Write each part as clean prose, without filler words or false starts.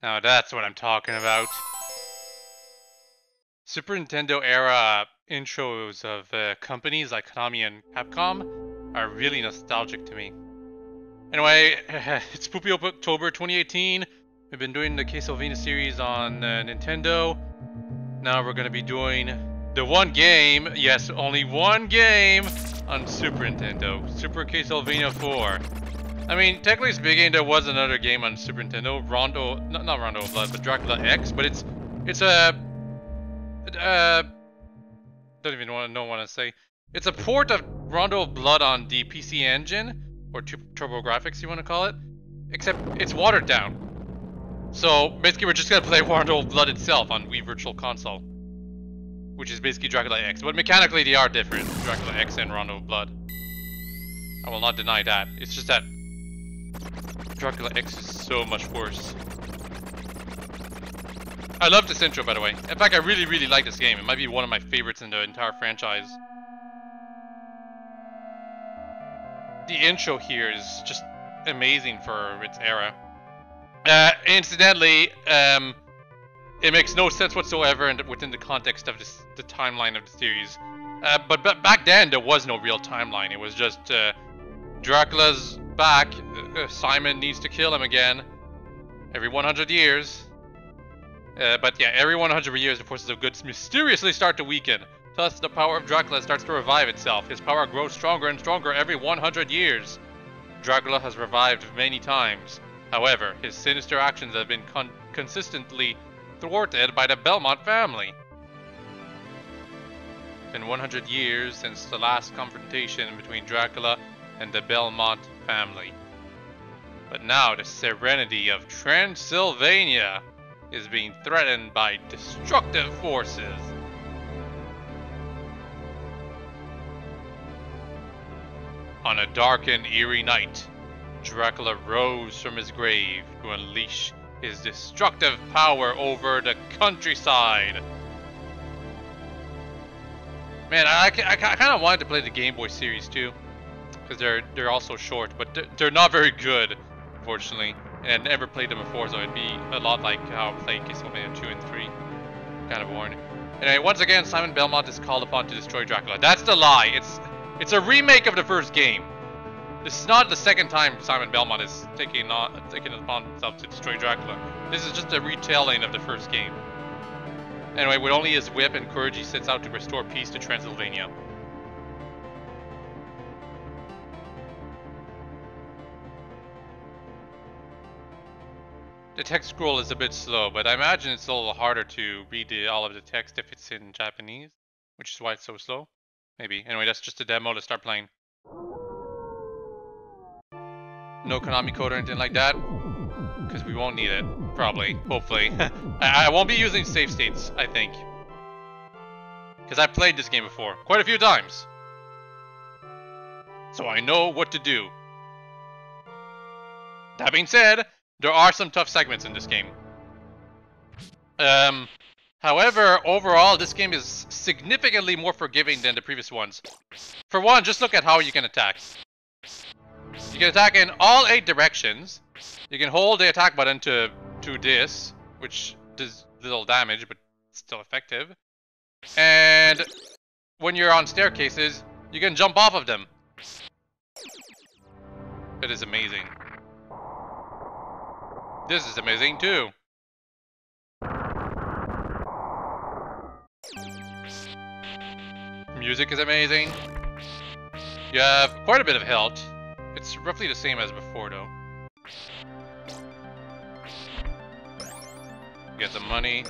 Now that's what I'm talking about. Super Nintendo era intros of companies like Konami and Capcom are really nostalgic to me. Anyway, it's Spoopy October 2018. We've been doing the Castlevania series on Nintendo. Now we're going to be doing the one game, yes, only one game on Super Nintendo. Super Castlevania 4. I mean, technically speaking, there was another game on Super Nintendo, not Rondo of Blood, but Dracula X, but it's a don't even know what to say. It's a port of Rondo of Blood on the PC Engine, or TurboGrafx you want to call it, except it's watered down. So basically we're just going to play Rondo of Blood itself on Wii Virtual Console, which is basically Dracula X, but mechanically they are different, Dracula X and Rondo of Blood. I will not deny that. It's just that Dracula X is so much worse. I love this intro, by the way. In fact, I really like this game. It might be one of my favorites in the entire franchise. The intro here is just amazing for its era. Incidentally, it makes no sense whatsoever within the context of the timeline of the series. But back then, there was no real timeline. It was just Dracula's back. Simon needs to kill him again every 100 years. But yeah, every 100 years the forces of good mysteriously start to weaken. Thus, the power of Dracula starts to revive itself. His power grows stronger and stronger every 100 years. Dracula has revived many times. However, his sinister actions have been consistently thwarted by the Belmont family. It's been 100 years since the last confrontation between Dracula and the Belmont family. But now the serenity of Transylvania is being threatened by destructive forces. On a dark and eerie night, Dracula rose from his grave to unleash his destructive power over the countryside. Man, I kind of wanted to play the Game Boy series too, because they're also short, but they're not very good, unfortunately. And I'd never played them before, so it'd be a lot like how I played Castlevania 2 and 3. Kind of boring. Anyway, once again, Simon Belmont is called upon to destroy Dracula. That's the lie. It's a remake of the first game. This is not the second time Simon Belmont is taking it upon himself to destroy Dracula. This is just a retelling of the first game. Anyway, with only his whip and courage, he sets out to restore peace to Transylvania. The text scroll is a bit slow, but I imagine it's a little harder to read all of the text if it's in Japanese, which is why it's so slow. Maybe. Anyway, that's just a demo. Let's start playing. No Konami code or anything like that, because we won't need it, probably, hopefully. I won't be using save states, I think, because I've played this game before, quite a few times. So I know what to do. That being said, there are some tough segments in this game. However, overall, this game is significantly more forgiving than the previous ones. For one, just look at how you can attack. You can attack in all 8 directions. You can hold the attack button to this, which does little damage, but still effective. And when you're on staircases, you can jump off of them. It is amazing. This is amazing too. Music is amazing. You have quite a bit of health. It's roughly the same as before though. You get the money.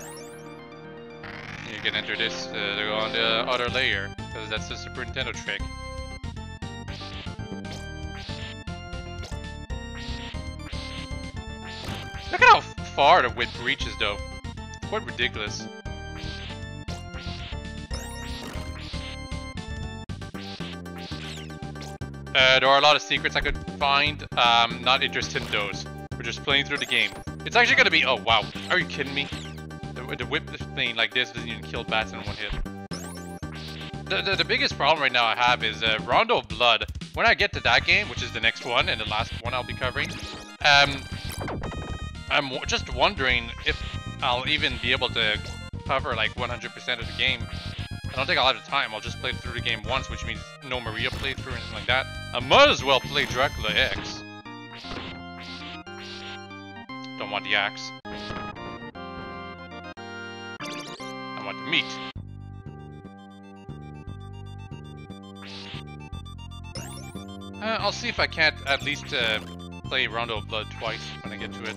You can enter this to go on the other layer, because that's the Super Nintendo trick. Look at how far the whip reaches though. It's quite ridiculous. There are a lot of secrets I could find. Not interested in those. We're just playing through the game. It's actually gonna be... Oh wow, are you kidding me? The whip thing like this doesn't even kill bats in one hit. The biggest problem right now I have is Rondo of Blood. When I get to that game, which is the next one and the last one I'll be covering, I'm just wondering if I'll even be able to cover like 100% of the game. I don't think I'll have the time. I'll just play through the game once, which means no Maria playthrough or anything like that. I might as well play Dracula X. Don't want the axe. I want the meat. I'll see if I can't at least play Rondo of Blood twice when I get to it.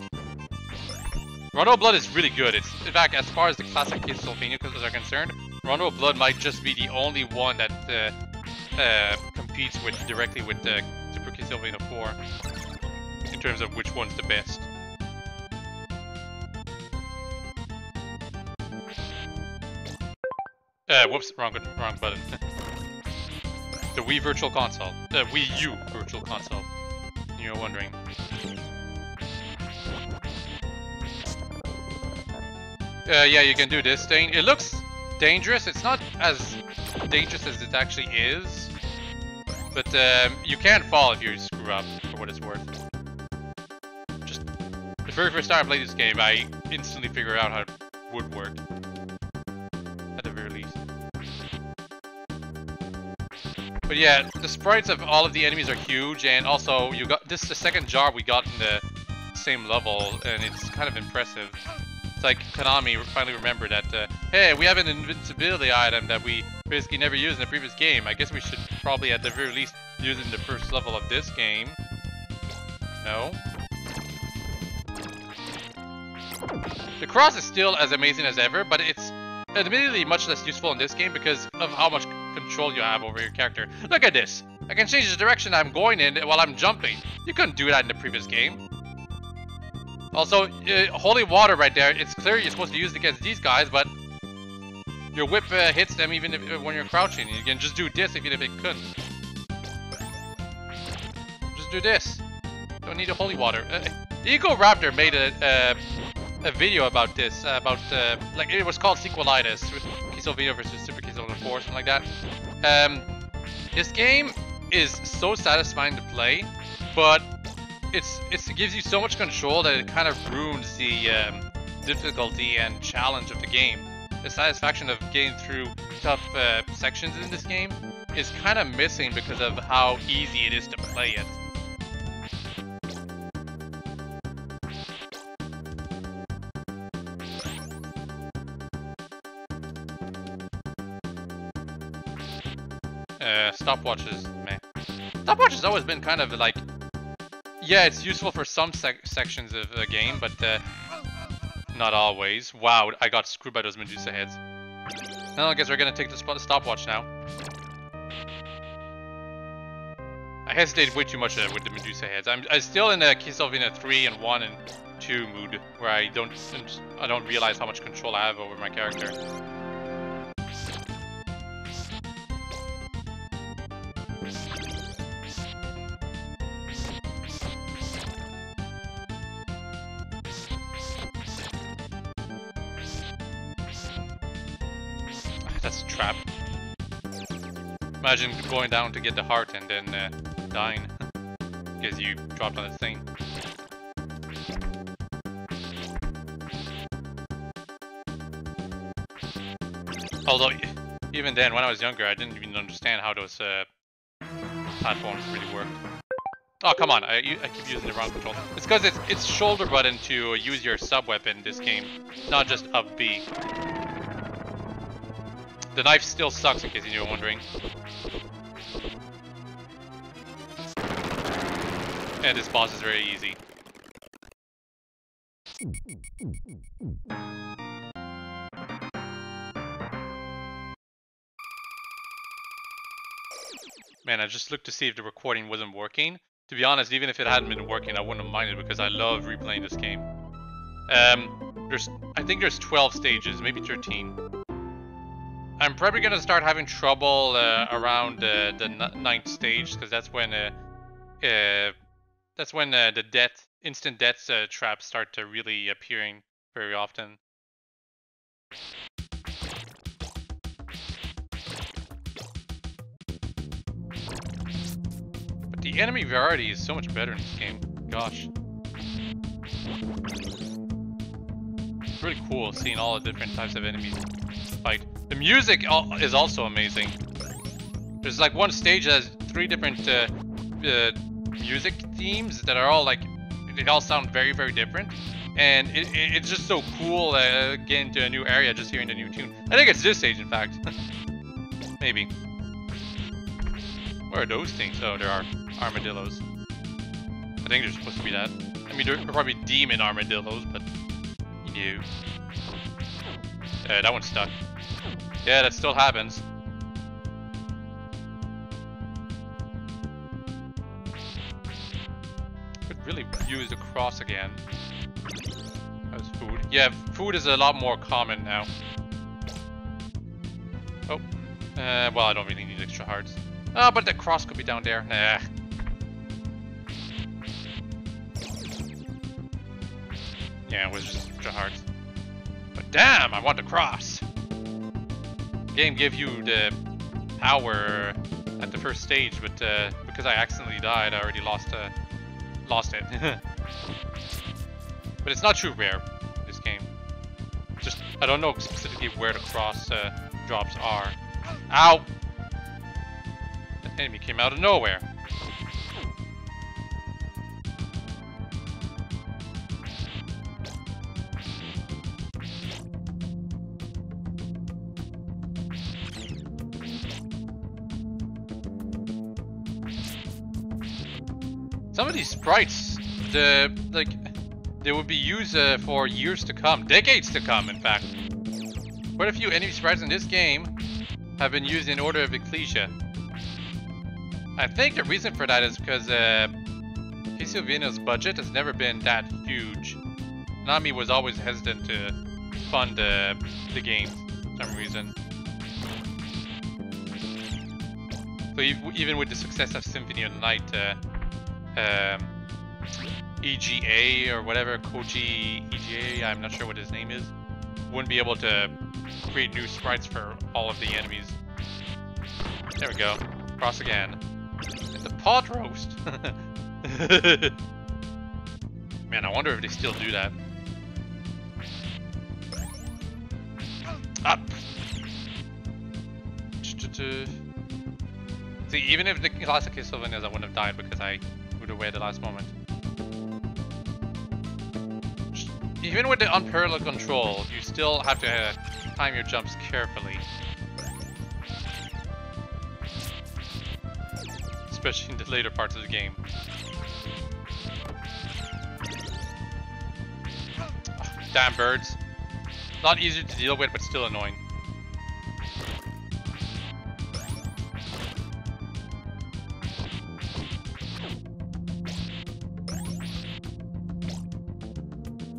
Rondo of Blood is really good. It's, in fact, as far as the classic Castlevania are concerned, Rondo of Blood might just be the only one that competes directly with Super Castlevania 4 in terms of which one's the best. Whoops, wrong button. The Wii Virtual Console. The Wii U Virtual Console. You're wondering. Yeah, you can do this thing. It looks dangerous. It's not as dangerous as it actually is. But you can fall if you screw up, for what it's worth. Just the very first time I played this game, I instantly figured out how it would work. At the very least. But yeah, the sprites of all of the enemies are huge, and also you got this is the second jar we got in the same level, and it's kind of impressive. It's like Konami finally remembered that, hey, we have an invincibility item that we basically never used in the previous game. I guess we should probably at the very least use it in the first level of this game. No? The cross is still as amazing as ever, but it's admittedly much less useful in this game because of how much control you have over your character. Look at this! I can change the direction I'm going in while I'm jumping. You couldn't do that in the previous game. Also, holy water right there, it's clear you're supposed to use it against these guys, but your whip hits them even when you're crouching. You can just do this even if it couldn't. Just do this. Don't need a holy water. Ego Raptor made a video about this, like it was called Sequelitis with Castlevania versus Super Castlevania 4, something like that. This game is so satisfying to play, but it gives you so much control that it kind of ruins the difficulty and challenge of the game. The satisfaction of getting through tough sections in this game is kind of missing because of how easy it is to play it. Stopwatches, man. Stopwatch has always been kind of like, yeah, it's useful for some sections of the game, but not always. Wow, I got screwed by those Medusa heads. Well, I guess we're gonna take the stopwatch now. I hesitated way too much with the Medusa heads. I'm still in the Castlevania 3 and 1 and 2 mood, where I don't realize how much control I have over my character. That's a trap. Imagine going down to get the heart and then dying because you dropped on the thing. Although, even then, when I was younger, I didn't even understand how those platforms really worked. Oh, come on, I keep using the wrong control. It's because it's shoulder button to use your sub-weapon in this game, not just up B. The knife still sucks, in case you were wondering. And this boss is very easy. Man, I just looked to see if the recording wasn't working. To be honest, even if it hadn't been working, I wouldn't have minded because I love replaying this game. I think there's 12 stages, maybe 13. I'm probably gonna start having trouble around the 9th stage, because that's when the instant death traps start to really appearing very often. But the enemy variety is so much better in this game. Gosh. it's really cool seeing all the different types of enemies fight. The music is also amazing. There's like one stage that has 3 different music themes that are all like, they all sound very, very different. And it's just so cool getting to a new area, just hearing the new tune. I think it's this stage, in fact. Maybe. Where are those things? Oh, there are armadillos. I think they're supposed to be that. I mean, they're probably demon armadillos, but you know. That one's stuck. Yeah, that still happens. Could really use the cross again. How's food? Yeah, food is a lot more common now. Oh. Well, I don't really need extra hearts. Oh, but the cross could be down there. Nah. Yeah, it was just extra hearts. But damn, I want the cross. The game gave you the power at the first stage, but because I accidentally died, I already lost it. But it's not too rare, this game. Just, I don't know specifically where the cross drops are. Ow! That enemy came out of nowhere. Some of these sprites, they would be used for years to come, decades to come, in fact. Quite a few enemy sprites in this game have been used in Order of Ecclesia. I think the reason for that is because Castlevania's budget has never been that huge. Nami was always hesitant to fund the game for some reason. So even with the success of Symphony of the Night, EGA or whatever, Koji EGA, I'm not sure what his name is, wouldn't be able to create new sprites for all of the enemies. There we go. Cross again. It's a pot roast. Man, I wonder if they still do that. Up! See, even if the classic Castlevania, I wouldn't have died because I moved away at the last moment. Even with the unparalleled control, you still have to time your jumps carefully. Especially in the later parts of the game. Oh, damn birds. Not easy to deal with, but still annoying.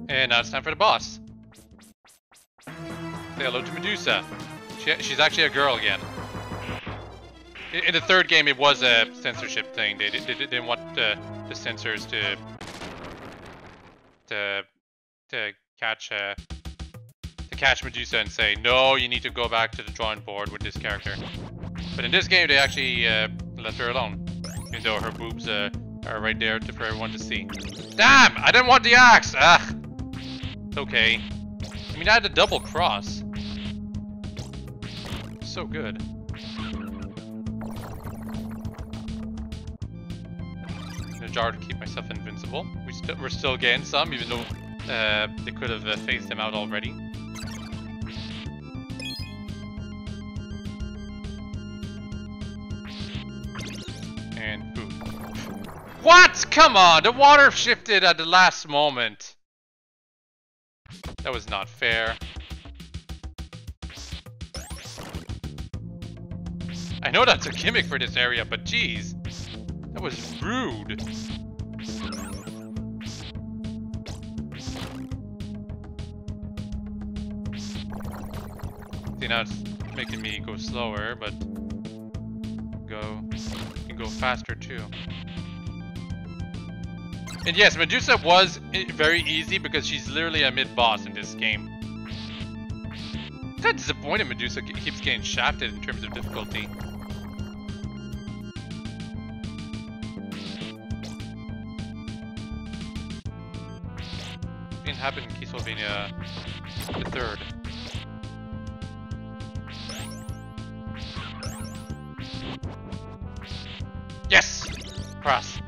And now it's time for the boss. Say hello to Medusa. She's actually a girl again. In the third game, it was a censorship thing. They didn't want the censors to catch Medusa and say, no, you need to go back to the drawing board with this character. But in this game, they actually left her alone, even though her boobs are right there for everyone to see. Damn! I didn't want the axe. Ah. Okay. I mean, I had a double cross. So good. In a jar to keep myself invincible. We're still getting some, even though they could have phased them out already. And food. What? Come on! The water shifted at the last moment. That was not fair. I know that's a gimmick for this area, but geez, that was rude. See, now it's making me go slower, but you can go faster too. And yes, Medusa was very easy because she's literally a mid-boss in this game. I'm kind of disappointed Medusa keeps getting shafted in terms of difficulty. been happening in Castlevania the third. Yes! Cross.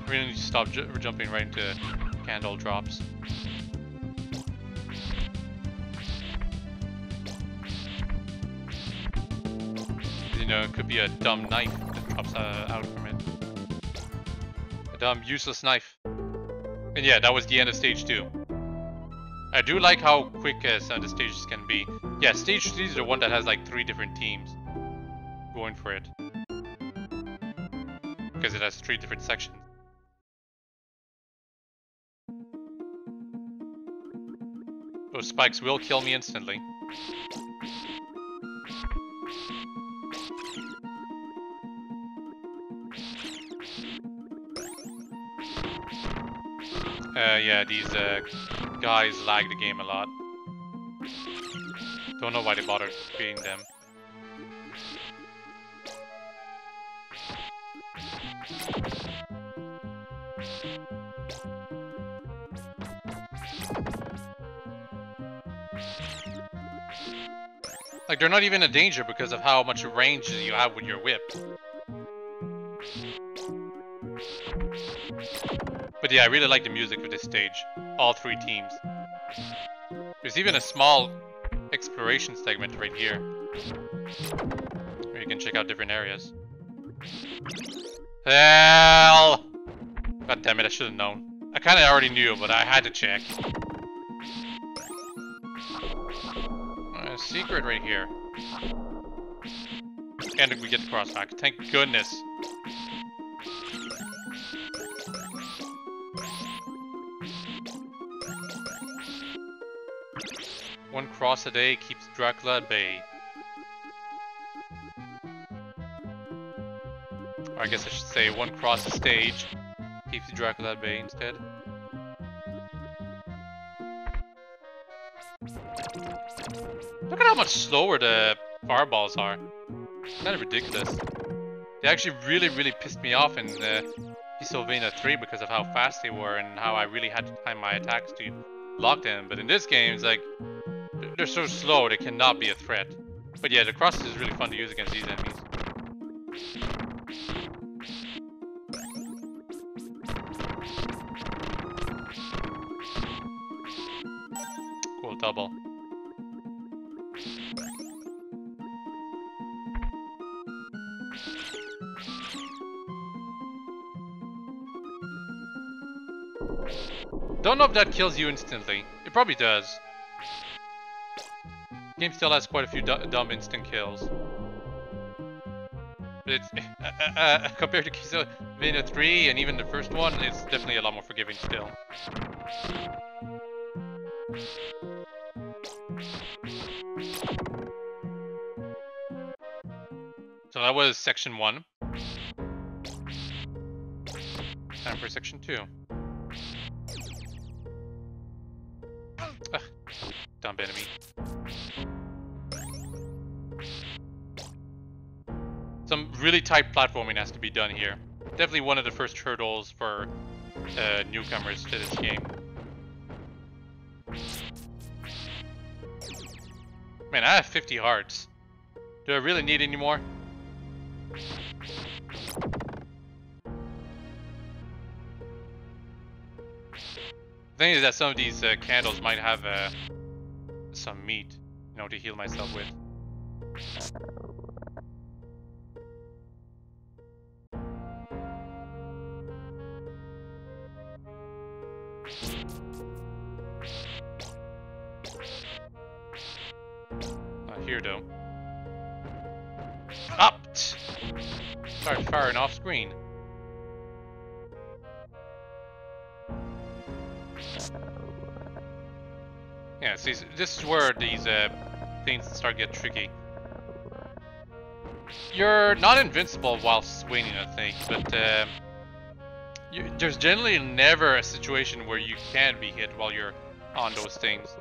We really need to stop jumping right into candle drops. You know, it could be a dumb knife that drops out from it. A dumb, useless knife. And yeah, that was the end of stage 2. I do like how quick some of the stages can be. Yeah, stage 3 is the one that has like 3 different teams going for it. Because it has 3 different sections. Those spikes will kill me instantly. Yeah, these guys lag the game a lot. Don't know why they bothered creating them. Like, they're not even a danger because of how much range you have with your whip. But yeah, I really like the music for this stage. All 3 teams. There's even a small exploration segment right here, where you can check out different areas. Hell! God damn it, I should have known. I kinda already knew, but I had to check. A secret right here. And we get the cross back. Thank goodness. One cross a day keeps Dracula at bay. Or I guess I should say one cross a stage keeps Dracula at bay instead. Look at how much slower the fireballs are. Kind of ridiculous. They actually really pissed me off in Castlevania 3 because of how fast they were and how I really had to time my attacks to lock them. But in this game, it's like, they're so slow, they cannot be a threat. But yeah, the crosses is really fun to use against these enemies. Cool, double. Don't know if that kills you instantly. It probably does. The game still has quite a few dumb instant kills. But it's compared to Castlevania 3 and even the first one, it's definitely a lot more forgiving still. So that was section 1. Time for section 2. Dumb enemy. Some really tight platforming has to be done here. Definitely one of the first hurdles for newcomers to this game. Man, I have 50 hearts. Do I really need any more? The thing is that some of these candles might have some meat, you know, to heal myself with. Not here though. Up! Start firing off screen. Yeah, see, this is where these things start to get tricky. You're not invincible while swinging, I think, but there's generally never a situation where you can be hit while you're on those things.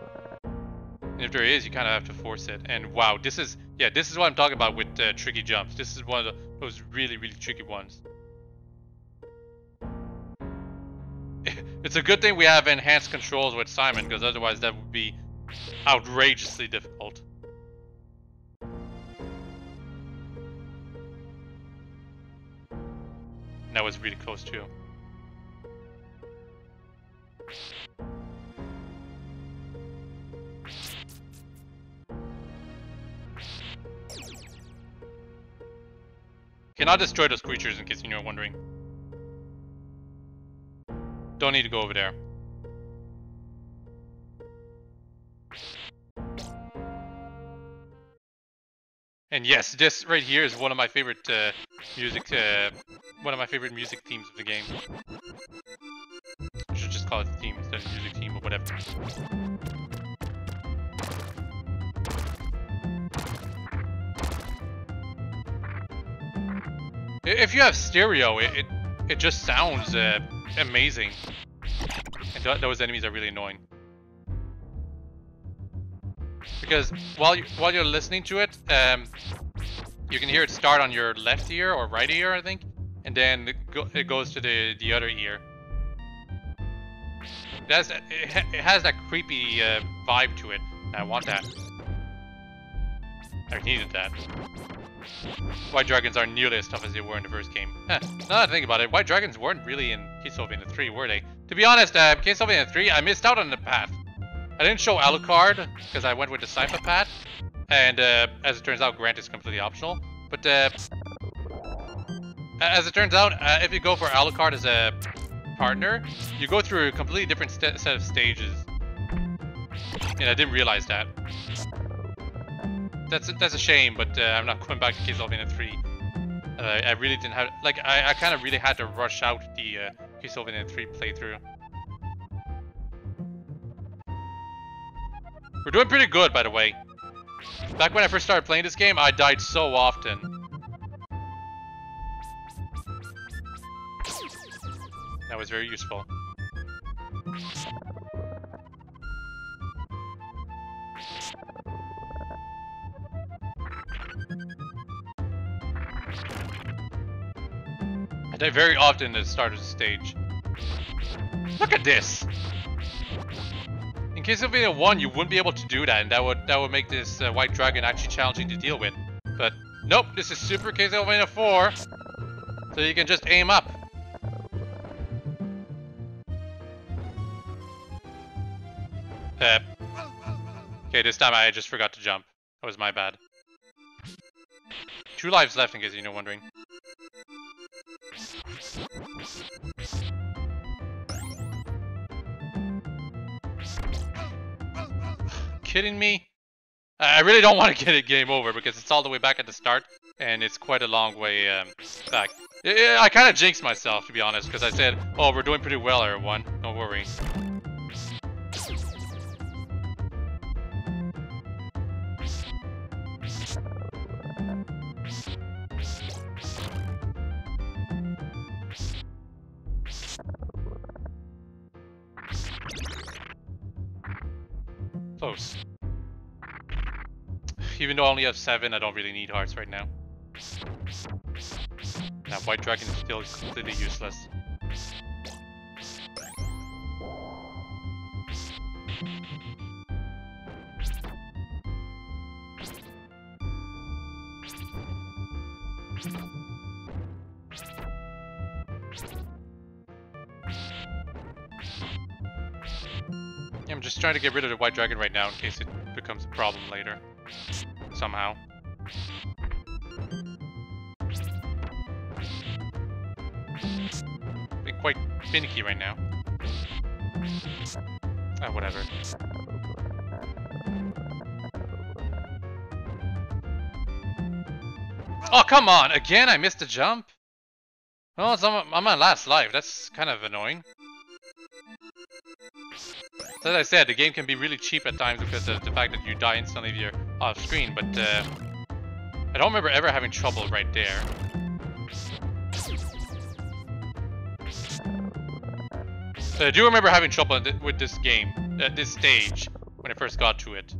And if there is, you kind of have to force it. And wow, this is what I'm talking about with tricky jumps. This is one of those really, really tricky ones. It's a good thing we have enhanced controls with Simon, because otherwise that would be outrageously difficult. And that was really close too. Cannot destroy those creatures, in case you're wondering. Don't need to go over there. And yes, this right here is one of my favorite music themes of the game. I should just call it the theme instead of music theme or whatever. If you have stereo, it just sounds amazing. And those enemies are really annoying. Because while you're listening to it, you can hear it start on your left ear or right ear, I think, and then it goes to the other ear. It has that creepy vibe to it. I want that. I needed that. White dragons aren't nearly as tough as they were in the first game. Now that I think about it, white dragons weren't really in Castlevania 3, were they? To be honest, Castlevania 3, I missed out on the path. I didn't show Alucard because I went with the Sypha path, and as it turns out, Grant is completely optional. But as it turns out, if you go for Alucard as a partner, you go through a completely different set of stages. And I didn't realize that. That's a shame, but I'm not going back to Castlevania 3. I really didn't have, like, I kind of really had to rush out the Castlevania 3 playthrough. We're doing pretty good, by the way. Back when I first started playing this game, I died so often. That was very useful. I die very often at the start of the stage. Look at this! In Castlevania 1, you wouldn't be able to do that, and that would make this white dragon actually challenging to deal with. But nope, this is Super Castlevania 4, so you can just aim up. Okay, this time I just forgot to jump. That was my bad. 2 lives left, in case you're wondering. Kidding me? I really don't want to get a game over because it's all the way back at the start and it's quite a long way back. I kind of jinxed myself, to be honest, because I said, oh, we're doing pretty well, everyone. Don't worry. Close. Even though I only have 7, I don't really need hearts right now. Now, white dragon is still completely useless. I'm just trying to get rid of the white dragon right now in case it becomes a problem later. Somehow. Being quite finicky right now. Whatever. Oh, come on! Again, I missed a jump? Oh, it's on my last life. That's kind of annoying. So as I said, the game can be really cheap at times because of the fact that you die instantly if you're off screen, but I don't remember ever having trouble right there. So I do remember having trouble with this game, this stage, when I first got to it.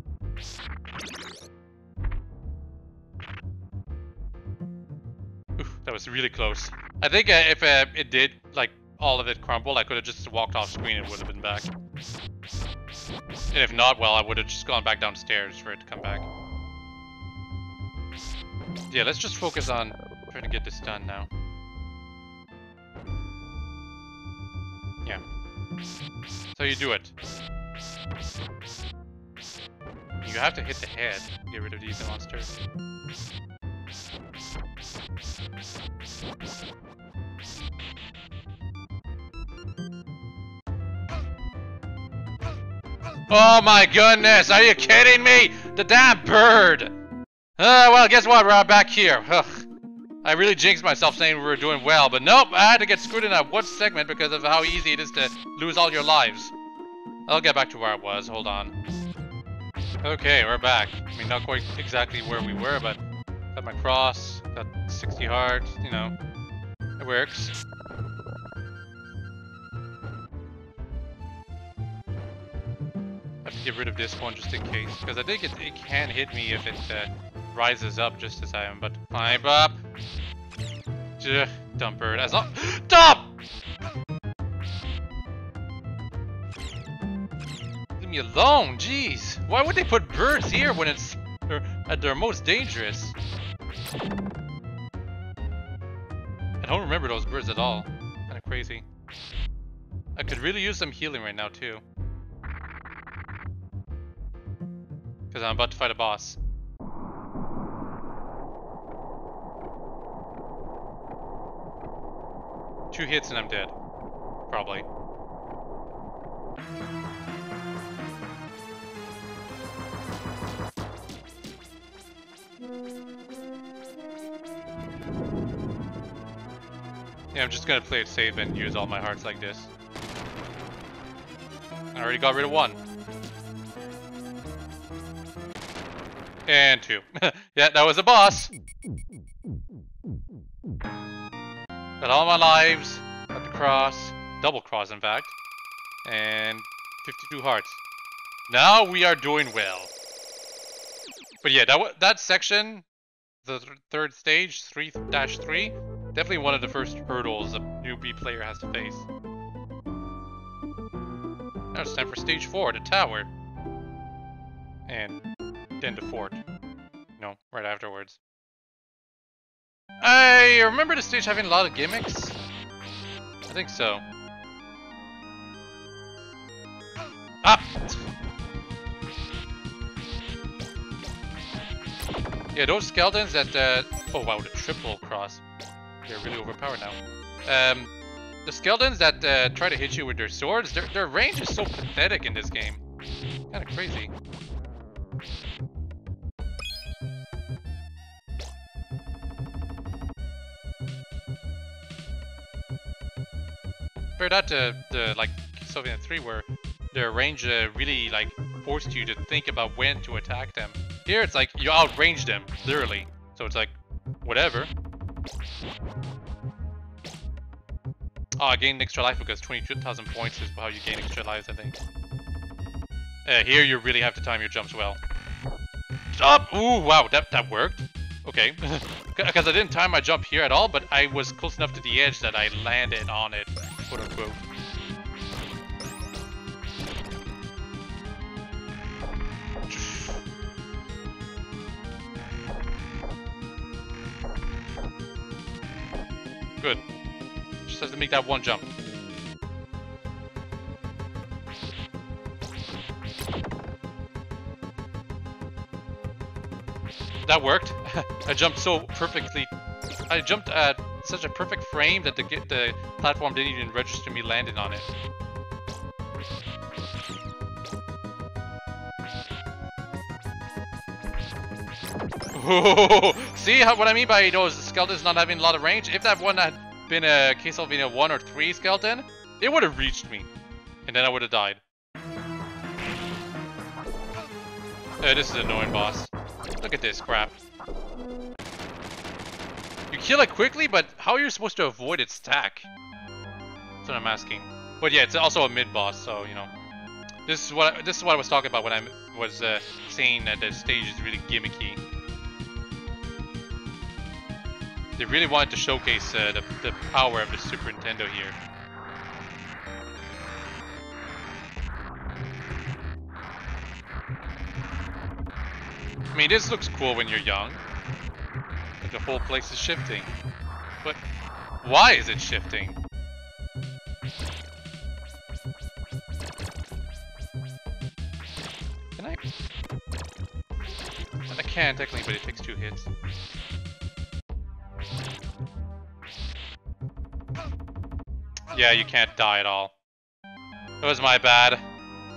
That was really close. I think if it did, like, all of it crumble, I could have just walked off screen and would have been back. And if not, well, I would have just gone back downstairs for it to come back. Yeah, let's just focus on trying to get this done now. Yeah. So you do it. You have to hit the head to get rid of these monsters. Oh my goodness, are you kidding me? The damn bird! Well, guess what? We're back here. Ugh. I really jinxed myself saying we were doing well, but nope, I had to get screwed in that one segment because of how easy it is to lose all your lives. I'll get back to where I was, hold on. Okay, we're back. I mean, not quite exactly where we were, but got my cross, got 60 hearts, you know, it works. I have to get rid of this one just in case, because I think it can hit me if it rises up just as I am, but climb up. Dumb bird, as long— Stop! Leave me alone, jeez. Why would they put birds here when it's at their most dangerous? I don't remember those birds at all. Kinda crazy. I could really use some healing right now too. Because I'm about to fight a boss. Two hits and I'm dead. Probably. Yeah, I'm just gonna play it safe and use all my hearts like this. I already got rid of one. And two. Yeah, that was a boss. Got all my lives. Got the cross. Double cross, in fact. And 52 hearts. Now we are doing well. But yeah, that section, the third stage, 3-3, definitely one of the first hurdles a newbie player has to face. Now it's time for stage 4, the tower. And then the fort. No, right afterwards. I remember the stage having a lot of gimmicks. I think so. Ah! Yeah, those skeletons that, oh wow, the triple cross. They're really overpowered now. The skeletons that try to hit you with their swords, their range is so pathetic in this game. Kinda crazy. Compare that to the, like, Castlevania 3 where their range really, like, forced you to think about when to attack them. Here it's like, you outrange them, literally. So it's like, whatever. Oh, I gained extra life because 22,000 points is how you gain extra lives, I think. Here you really have to time your jumps well. Stop! Ooh, wow, that worked. Okay. Because I didn't time my jump here at all, but I was close enough to the edge that I landed on it, quote unquote. Good. Just has to make that one jump. That worked. I jumped so perfectly. I jumped at such a perfect frame that the platform didn't even register me landing on it. Ooh, see what I mean by those skeletons not having a lot of range? If that one had been a Castlevania 1 or 3 skeleton, it would have reached me. And then I would have died. This is an annoying boss. Look at this crap. You kill it quickly, but how are you supposed to avoid its attack? That's what I'm asking. But yeah, it's also a mid-boss, so you know. This is what I was talking about when I was saying that the stage is really gimmicky. They really wanted to showcase the power of the Super Nintendo here. I mean, this looks cool when you're young. Like the whole place is shifting. But why is it shifting? Can I? I can technically, but it takes 2 hits. Yeah, you can't die at all. It was my bad.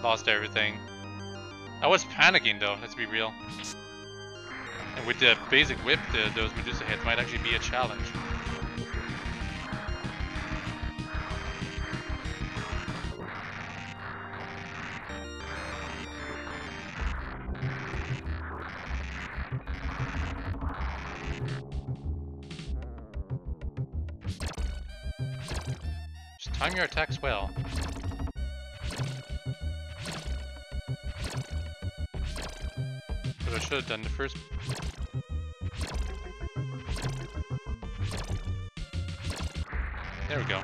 Lost everything. I was panicking though, let's be real. And with the basic whip, those Medusa hits might actually be a challenge. Just time your attacks well. What I should have done the first. There we go.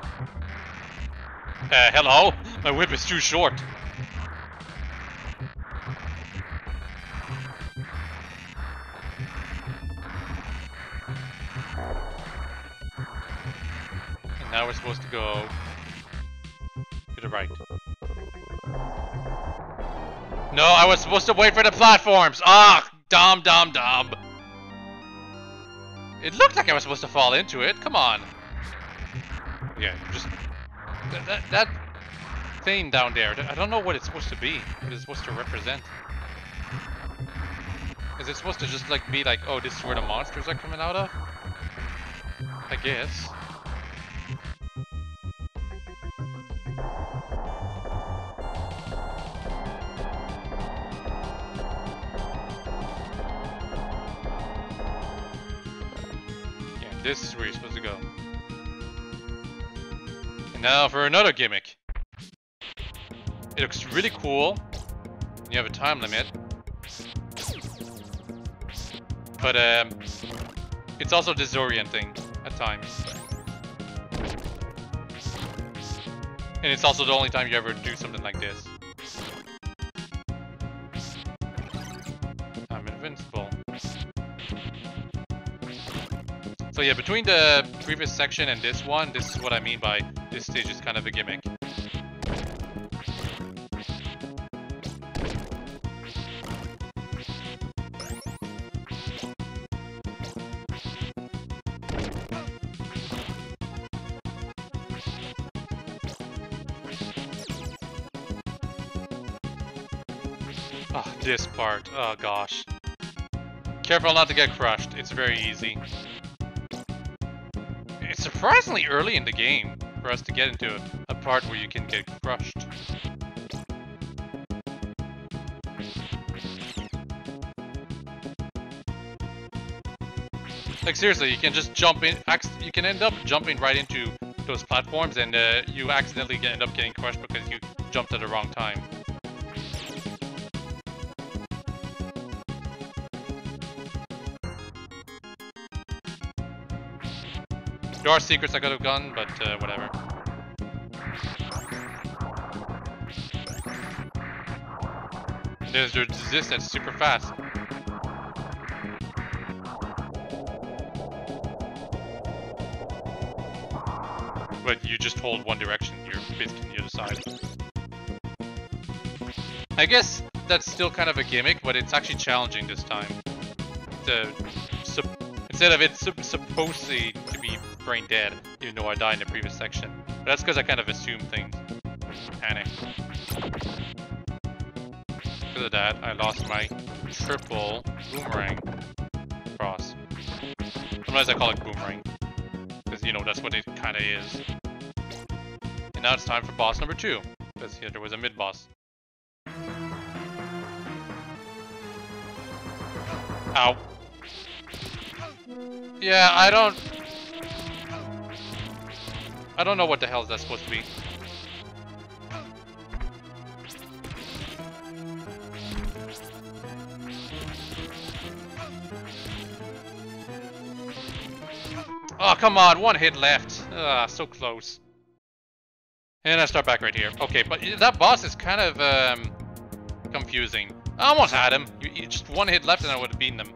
Hello? My whip is too short. And now we're supposed to go to the right. No, I was supposed to wait for the platforms! Ah! Dumb. It looked like I was supposed to fall into it, come on. Yeah, just... That thing down there, I don't know what it's supposed to be. What it's supposed to represent. Is it supposed to just like be like, oh, this is where the monsters are coming out of? I guess. Yeah, this is where you're supposed to go. And now for another gimmick. It looks really cool. You have a time limit. But it's also disorienting at times. And it's also the only time you ever do something like this. I'm invincible. So yeah, between the previous section and this one, this is what I mean by this stage is kind of a gimmick. Oh, this part. Oh gosh. Careful not to get crushed. It's very easy. It's surprisingly early in the game for us to get into a part where you can get crushed. Like seriously, you can just jump in. You can end up jumping right into those platforms, and you accidentally end up getting crushed because you jumped at the wrong time. There are secrets I could have gone, but whatever. There's this that's super fast. But you just hold one direction, you're basically on the other side. I guess that's still kind of a gimmick, but it's actually challenging this time. Instead of it supposed to be brain dead, even though I died in the previous section. But that's because I kind of assume things. Panic. Because of that, I lost my triple boomerang cross. Sometimes I call it boomerang. Because, you know, that's what it kind of is. And now it's time for boss number 2. Because here there was a mid-boss. Ow. Yeah, I don't know what the hell is that supposed to be. Oh, come on, one hit left. Ah, so close. And I start back right here. Okay, but that boss is kind of confusing. I almost had him. You just one hit left and I would have beaten him.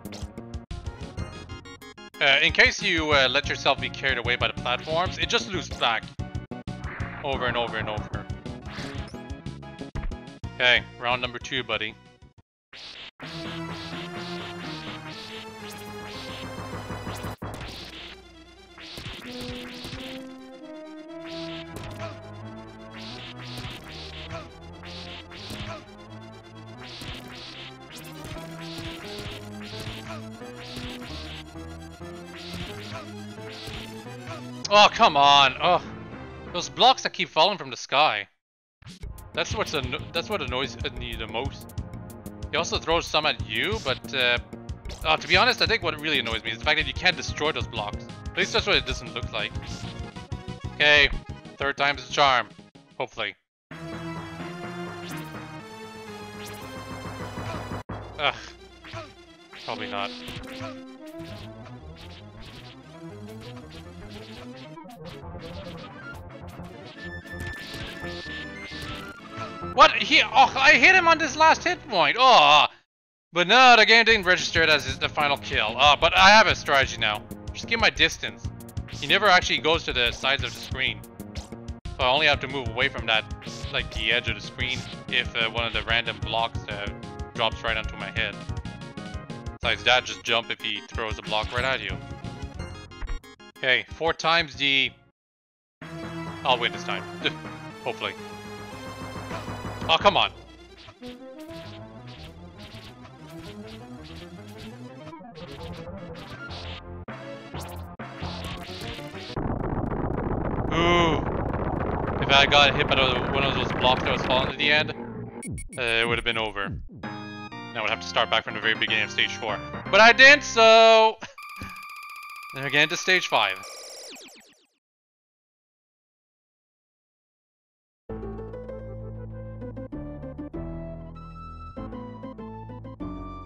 In case you let yourself be carried away by the platforms, it just loops back. Over and over and over. Okay, round number 2, buddy. Oh, come on. Oh, those blocks that keep falling from the sky. That's what annoys me the most. He also throws some at you, but to be honest, I think what really annoys me is the fact that you can't destroy those blocks. At least that's what it doesn't look like. Okay, 3rd time's the charm. Hopefully. Ugh. Probably not. What? I hit him on this last hit point. Oh, but no, the game didn't register it as the final kill. But I have a strategy now. Just give my distance. He never actually goes to the sides of the screen. So I only have to move away from that, like the edge of the screen, if one of the random blocks drops right onto my head. Besides that, just jump if he throws a block right at you. Okay, 4 times the... I'll win this time. Hopefully. Oh, come on. Ooh. If I got hit by one of those blocks that was falling at the end, it would have been over. Now I would have to start back from the very beginning of stage 4. But I didn't, so... Then again to stage 5.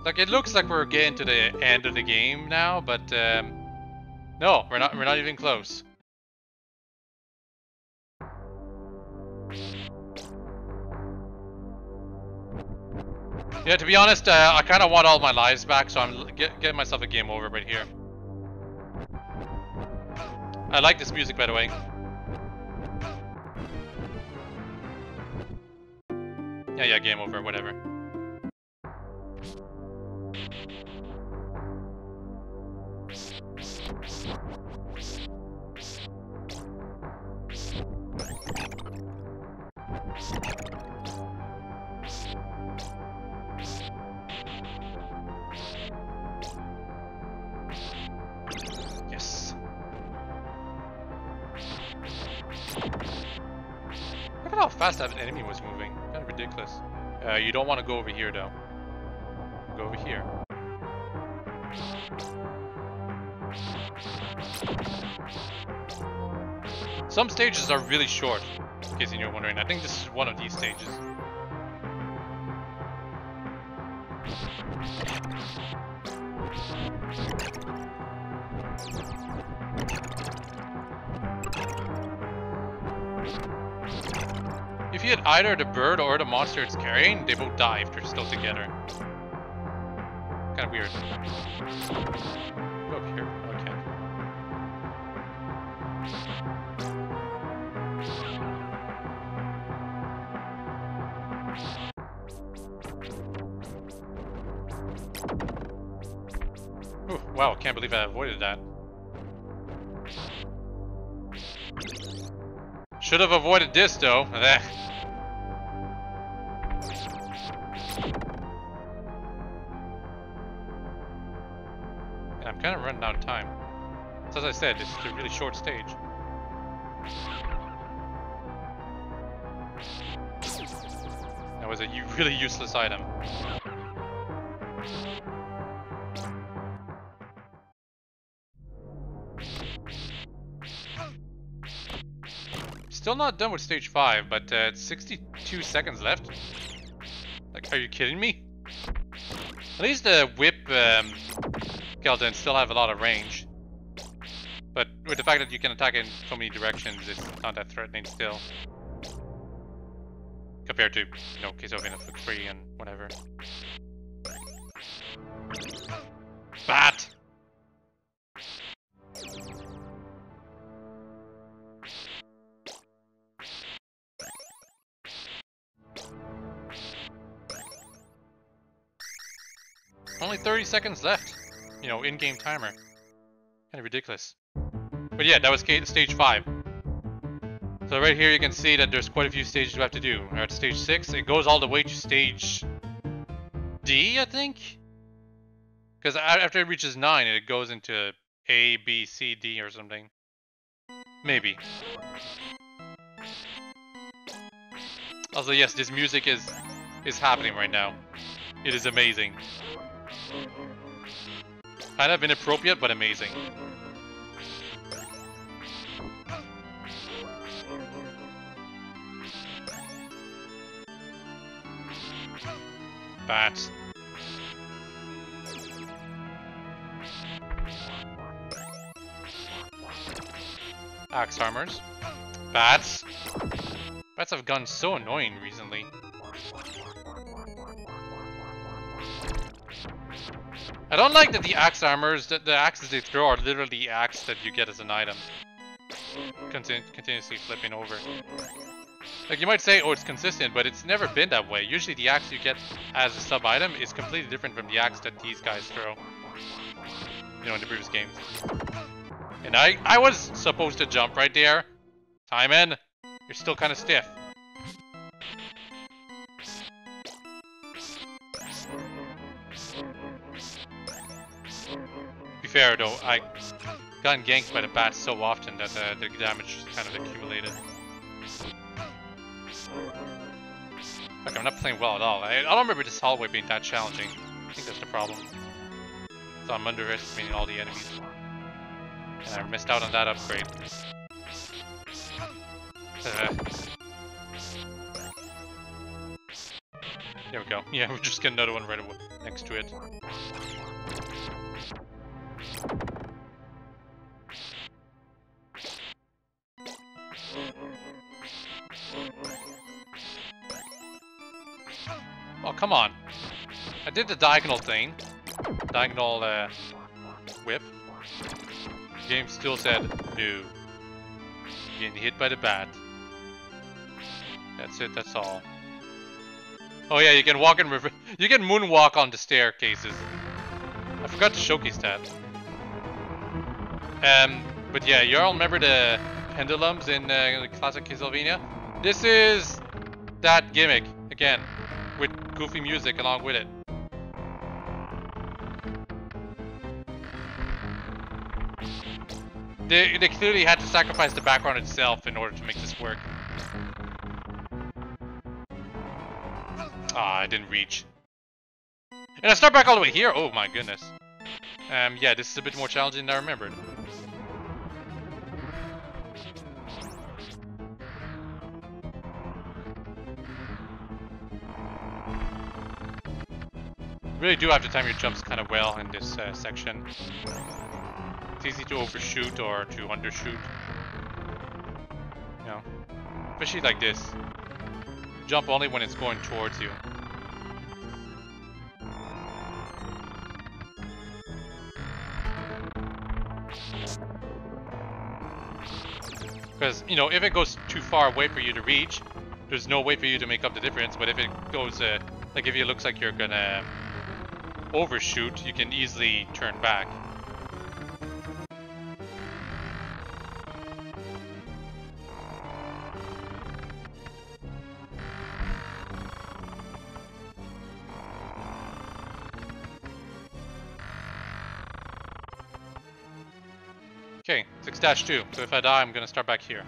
Like, it looks like we're getting to the end of the game now, but no, we're not even close. Yeah, to be honest, I kind of want all my lives back, so I'm getting myself a game over right here. I like this music, by the way. Yeah, game over, whatever. Yes. Look at how fast that enemy was moving. Kind of ridiculous. You don't want to go over here, though. Go over here. Some stages are really short, in case you're wondering. I think this is one of these stages. If you hit either the bird or the monster it's carrying, they both die if they're still together. Kind of weird. Go up here. Okay. Ooh, wow, can't believe I avoided that. Should have avoided this though. I'm kind of running out of time. So as I said, this is a really short stage. That was a really useless item. Still not done with stage 5, but 62 seconds left. Like, are you kidding me? At least the whip skeletons still have a lot of range. But with the fact that you can attack in so many directions, it's not that threatening still. Compared to, you know, Castlevania Foot 3 and whatever. Bat! Only 30 seconds left. You know, in-game timer. Kind of ridiculous. But yeah, that was stage 5. So right here you can see that there's quite a few stages you have to do. We're at stage 6. It goes all the way to stage D, I think? Because after it reaches 9, it goes into A, B, C, D or something. Maybe. Also, yes, this music is happening right now. It is amazing. Kind of inappropriate, but amazing. Bats. Axe armors. Bats. Bats have gotten so annoying recently. I don't like that the axe armors, the axes they throw are literally the axe that you get as an item. Continuously flipping over. Like, you might say, oh, it's consistent, but it's never been that way. Usually the axe you get as a sub-item is completely different from the axe that these guys throw. You know, in the previous games. And I was supposed to jump right there. Timon, you're still kind of stiff. To be fair though, I gotten ganked by the bats so often that the damage kind of accumulated. Like, I'm not playing well at all. I don't remember this hallway being that challenging. I think that's the problem. So I'm underestimating all the enemies. And I missed out on that upgrade. There we go. Yeah, we're just getting another one right next to it. Oh, come on. I did the diagonal thing. Diagonal whip. The game still said no. Getting hit by the bat. That's it, that's all. Oh yeah, you can walk in river. You can moonwalk on the staircases. I forgot to showcase that. But yeah, you all remember the pendulums in the classic Castlevania? This is that gimmick again, with goofy music along with it. They clearly had to sacrifice the background itself in order to make this work. Ah, I didn't reach. And I start back all the way here? Oh my goodness. Yeah, this is a bit more challenging than I remembered. You really do have to time your jumps kind of well in this section. It's easy to overshoot or to undershoot. You know, especially like this. Jump only when it's going towards you. Because, you know, if it goes too far away for you to reach, there's no way for you to make up the difference. But if it goes, like if it looks like you're gonna overshoot, you can easily turn back. Okay, 6-2. So if I die, I'm gonna start back here.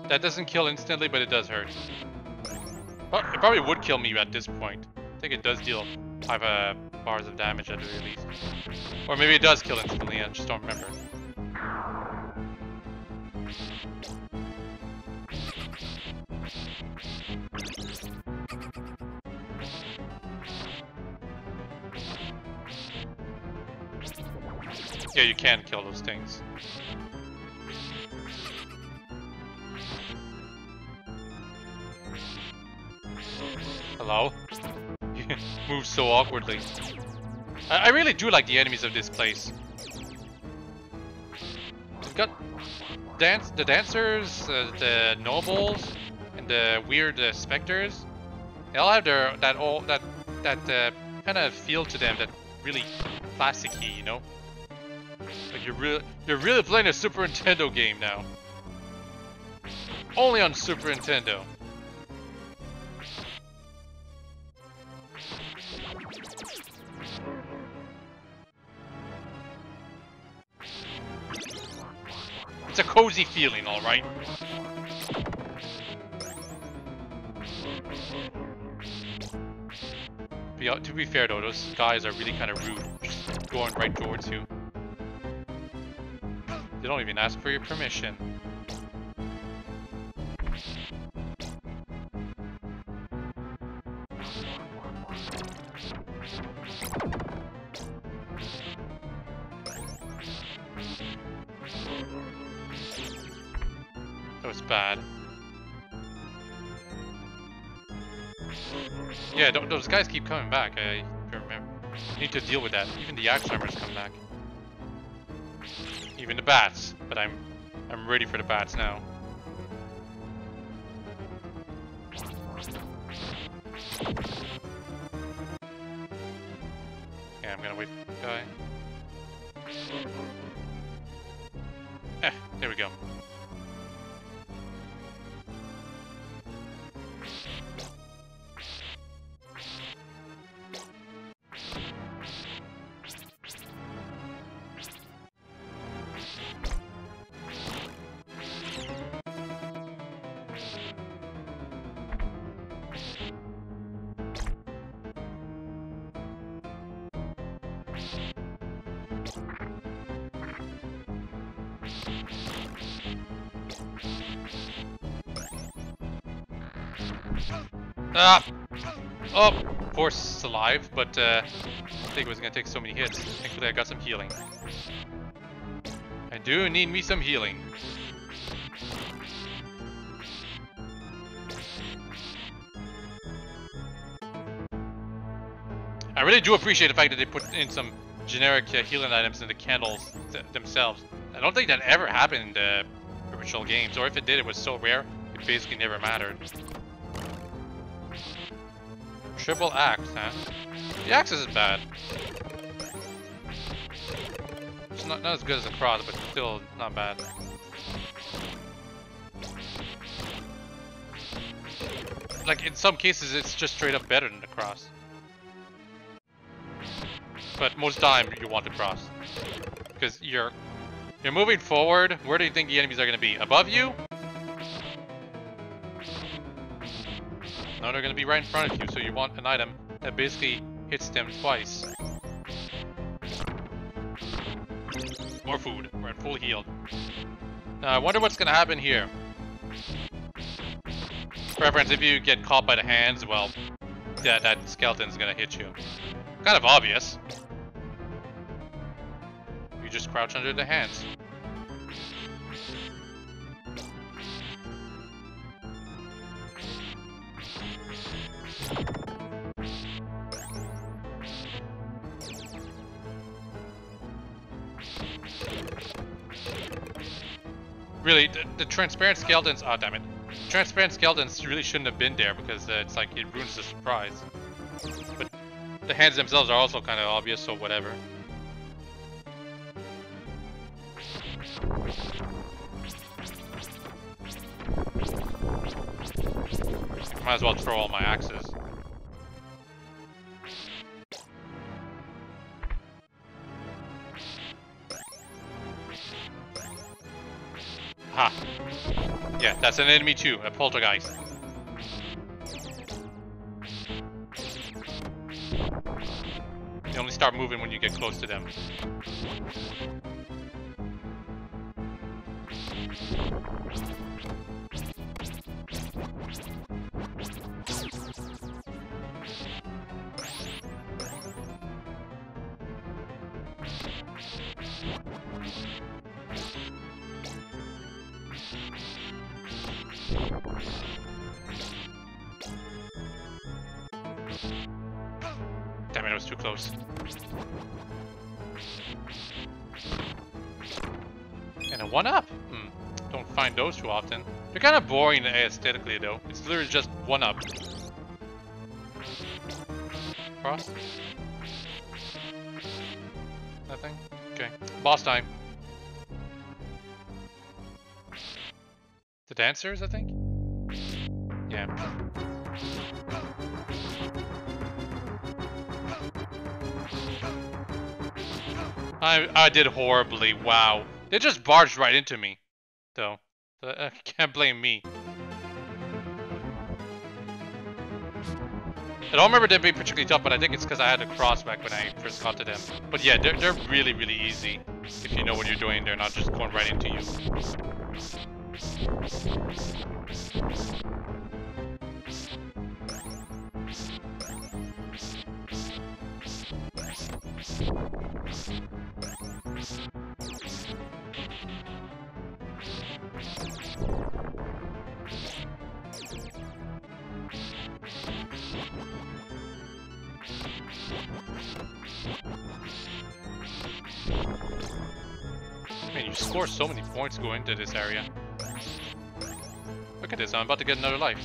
That doesn't kill instantly, but it does hurt. Well, it probably would kill me at this point. I think it does deal 5 bars of damage at the very least. Or maybe it does kill instantly, I just don't remember. Yeah, you can kill those things. Hello? You move so awkwardly. I really do like the enemies of this place. We've got the dancers, the nobles, and the weird specters. They all have their that kind of feel to them, that really classic-y, you know. Like you're really playing a Super Nintendo game now. Only on Super Nintendo. It's a cozy feeling, all right. To be fair though, those guys are really kind of rude, just going right towards you. They don't even ask for your permission. That was bad. Yeah, those guys keep coming back. I remember. I need to deal with that. Even the axe armors come back. Even the bats. But I'm ready for the bats now. Yeah, I'm gonna wait for the guy. There we go. Ah! Oh! Of course it's alive, but I think it was gonna take so many hits. Thankfully I got some healing. I do need me some healing. I really do appreciate the fact that they put in some generic healing items in the candles themselves. I don't think that ever happened in the original games, or if it did, it was so rare, it basically never mattered. Triple axe, huh? The axe isn't bad. It's not as good as the cross, but still not bad. Like, in some cases, it's just straight up better than the cross. But most of the time, you want the cross. Because you're moving forward. Where do you think the enemies are going to be? Above you? No, they're going to be right in front of you, so you want an item that basically hits them twice. More food. We're at full healed. Now, I wonder what's going to happen here. Preference, if you get caught by the hands, well, that skeleton's going to hit you. Kind of obvious. You just crouch under the hands. Really, the transparent skeletons, oh damn it. Transparent skeletons really shouldn't have been there because it's like, it ruins the surprise. But the hands themselves are also kind of obvious, so whatever. Might as well throw all my axes. Ha! Yeah, that's an enemy too, a poltergeist. You only start moving when you get close to them. Damn it, I was too close. And a 1-up! Don't find those too often. They're kind of boring aesthetically though. It's literally just 1-up. Cross? Nothing? Okay. Boss time. The dancers, I think? Yeah. I did horribly, wow. They just barged right into me, though. So, can't blame me. I don't remember them being particularly tough, but I think it's because I had a cross back when I first got to them. But yeah, they're really, really easy. If you know what you're doing, they're not just going right into you. Man, you score so many points going into this area. Look at this, I'm about to get another life.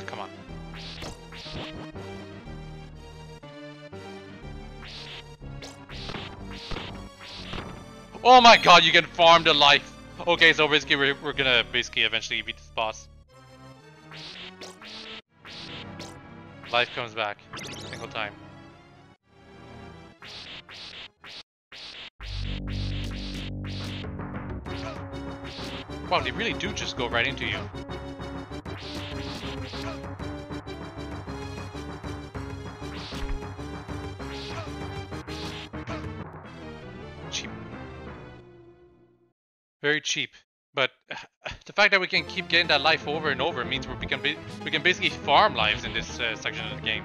Come on. Oh my god, you can farm the life! Okay, so basically we're gonna basically eventually beat this boss. Life comes back. Single time. Wow, they really do just go right into you. Cheap. Very cheap. But the fact that we can keep getting that life over and over means we can basically farm lives in this section of the game.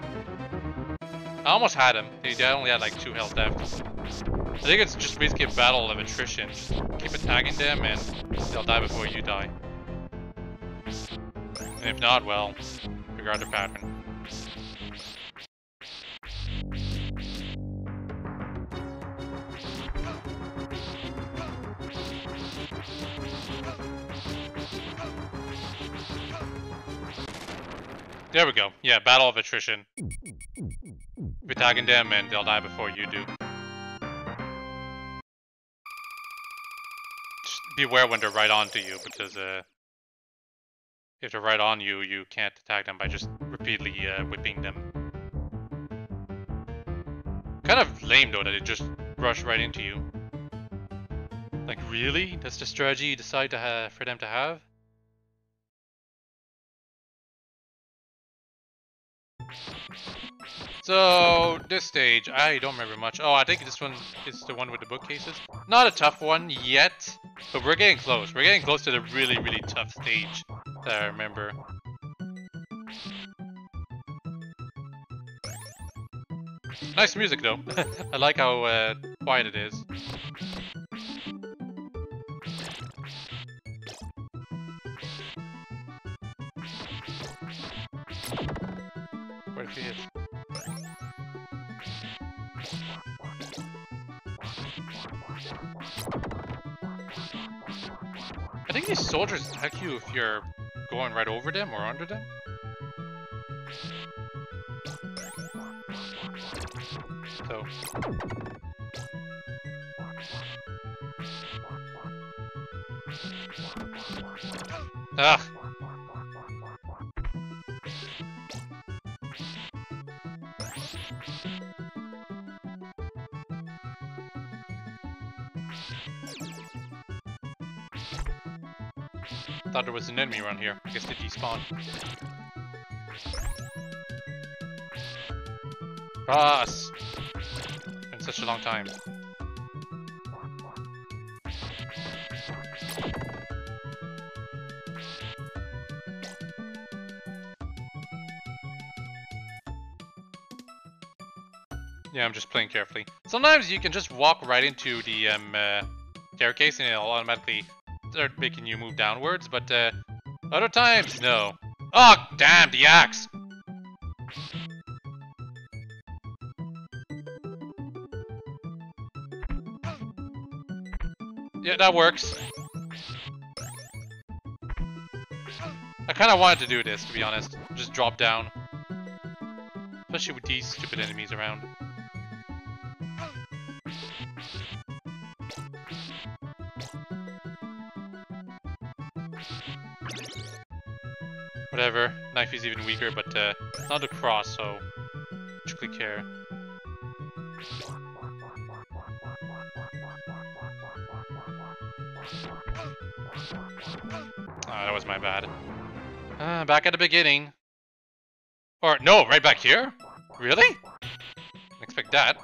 I almost had him. They only had like 2 health left. I think it's just basically a battle of attrition. Just keep attacking them and they'll die before you die. And if not, well, figure out the pattern. There we go. Yeah, battle of attrition. You're tagging them and they'll die before you do. Just beware when they're right onto you, because if they're right on you, you can't attack them by just repeatedly whipping them. Kind of lame though that it just rushed right into you. Like really? That's the strategy you decide to for them to have? So, this stage, I don't remember much. Oh, I think this one is the one with the bookcases. Not a tough one yet, but we're getting close. We're getting close to the really, really tough stage that I remember. Nice music though. I like how quiet it is. What if he hits? I think these soldiers attack you if you're going right over them or under them. So. Ah. Thought there was an enemy around here. I guess they despawned. Boss! Been such a long time. Yeah, I'm just playing carefully. Sometimes you can just walk right into the staircase and it'll automatically start making you move downwards, but other times, no. Oh, damn, the axe! Yeah, that works. I kind of wanted to do this, to be honest. Just drop down. Especially with these stupid enemies around. Whatever. Knife is even weaker, but it's not a cross, so particularly care. Ah, that was my bad. Back at the beginning. Or, no, right back here? Really? Didn't expect that.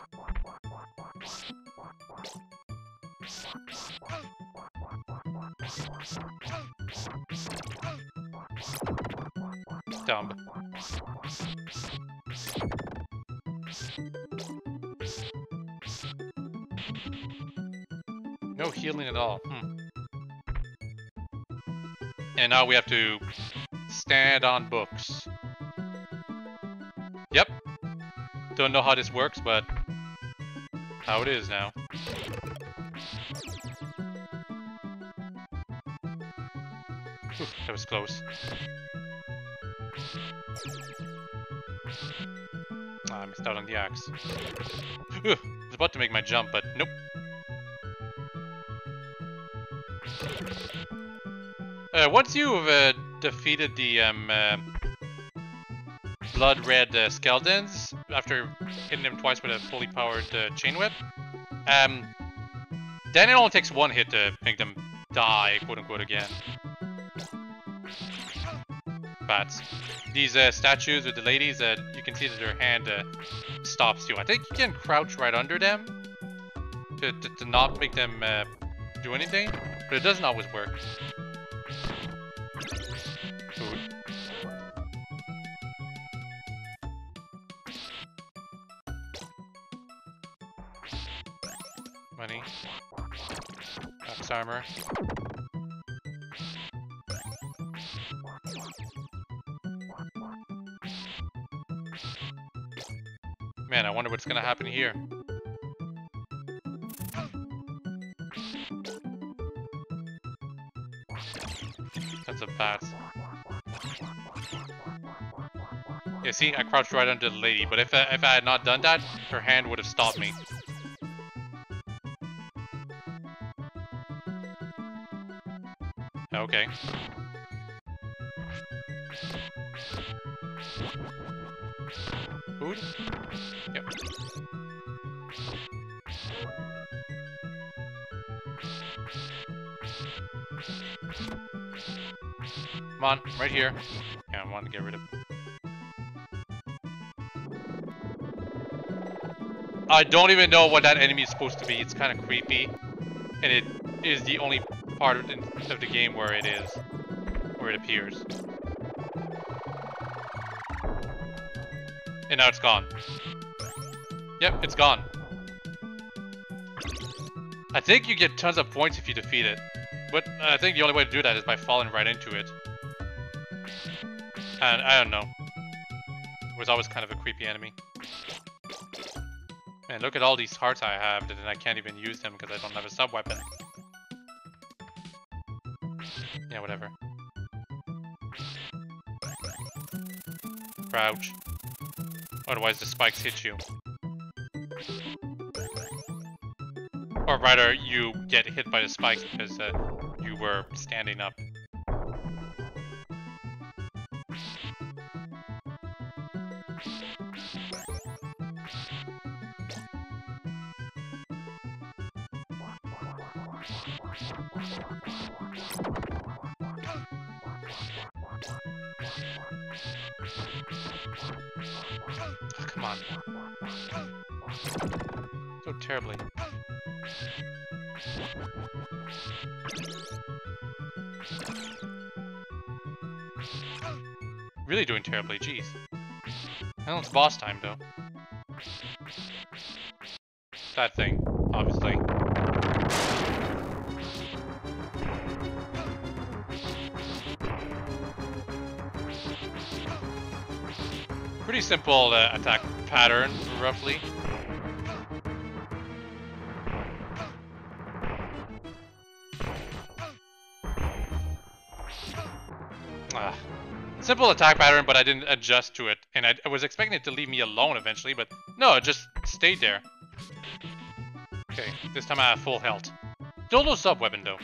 Dumb. No healing at all. And now we have to stand on books. Yep. Don't know how this works, but how it is now. Oof, that was close. Ah, I missed out on the axe. I was about to make my jump, but nope. Once you've defeated the blood red skeletons after hitting them twice with a fully powered chain whip, then it only takes one hit to make them die, quote unquote, again. Bats. These statues with the ladies, you can see that their hand stops you. I think you can crouch right under them to not make them do anything, but it doesn't always work. Food. Money. Axe armor. Man, I wonder what's gonna happen here. That's a bats. Yeah, see, I crouched right under the lady, but if I had not done that, her hand would have stopped me. Okay. Food? Yep. Come on, right here. Yeah, I want to get rid of it. I don't even know what that enemy is supposed to be. It's kind of creepy. And it is the only part of the game where it is. Where it appears. And now it's gone. Yep, it's gone. I think you get tons of points if you defeat it. But I think the only way to do that is by falling right into it. And I don't know. It was always kind of a creepy enemy. Man, look at all these hearts I have, and I can't even use them because I don't have a sub-weapon. Yeah, whatever. Crouch. Otherwise the spikes hit you. Or rather, you get hit by the spikes because you were standing up. Oh, come on. So terribly. Really doing terribly, jeez. Well, it's boss time, though. that thing, obviously. Pretty simple attack pattern, roughly. Simple attack pattern, but I didn't adjust to it. And I was expecting it to leave me alone eventually, but no, it just stayed there. Okay, this time I have full health. Still no sub-weapon, though.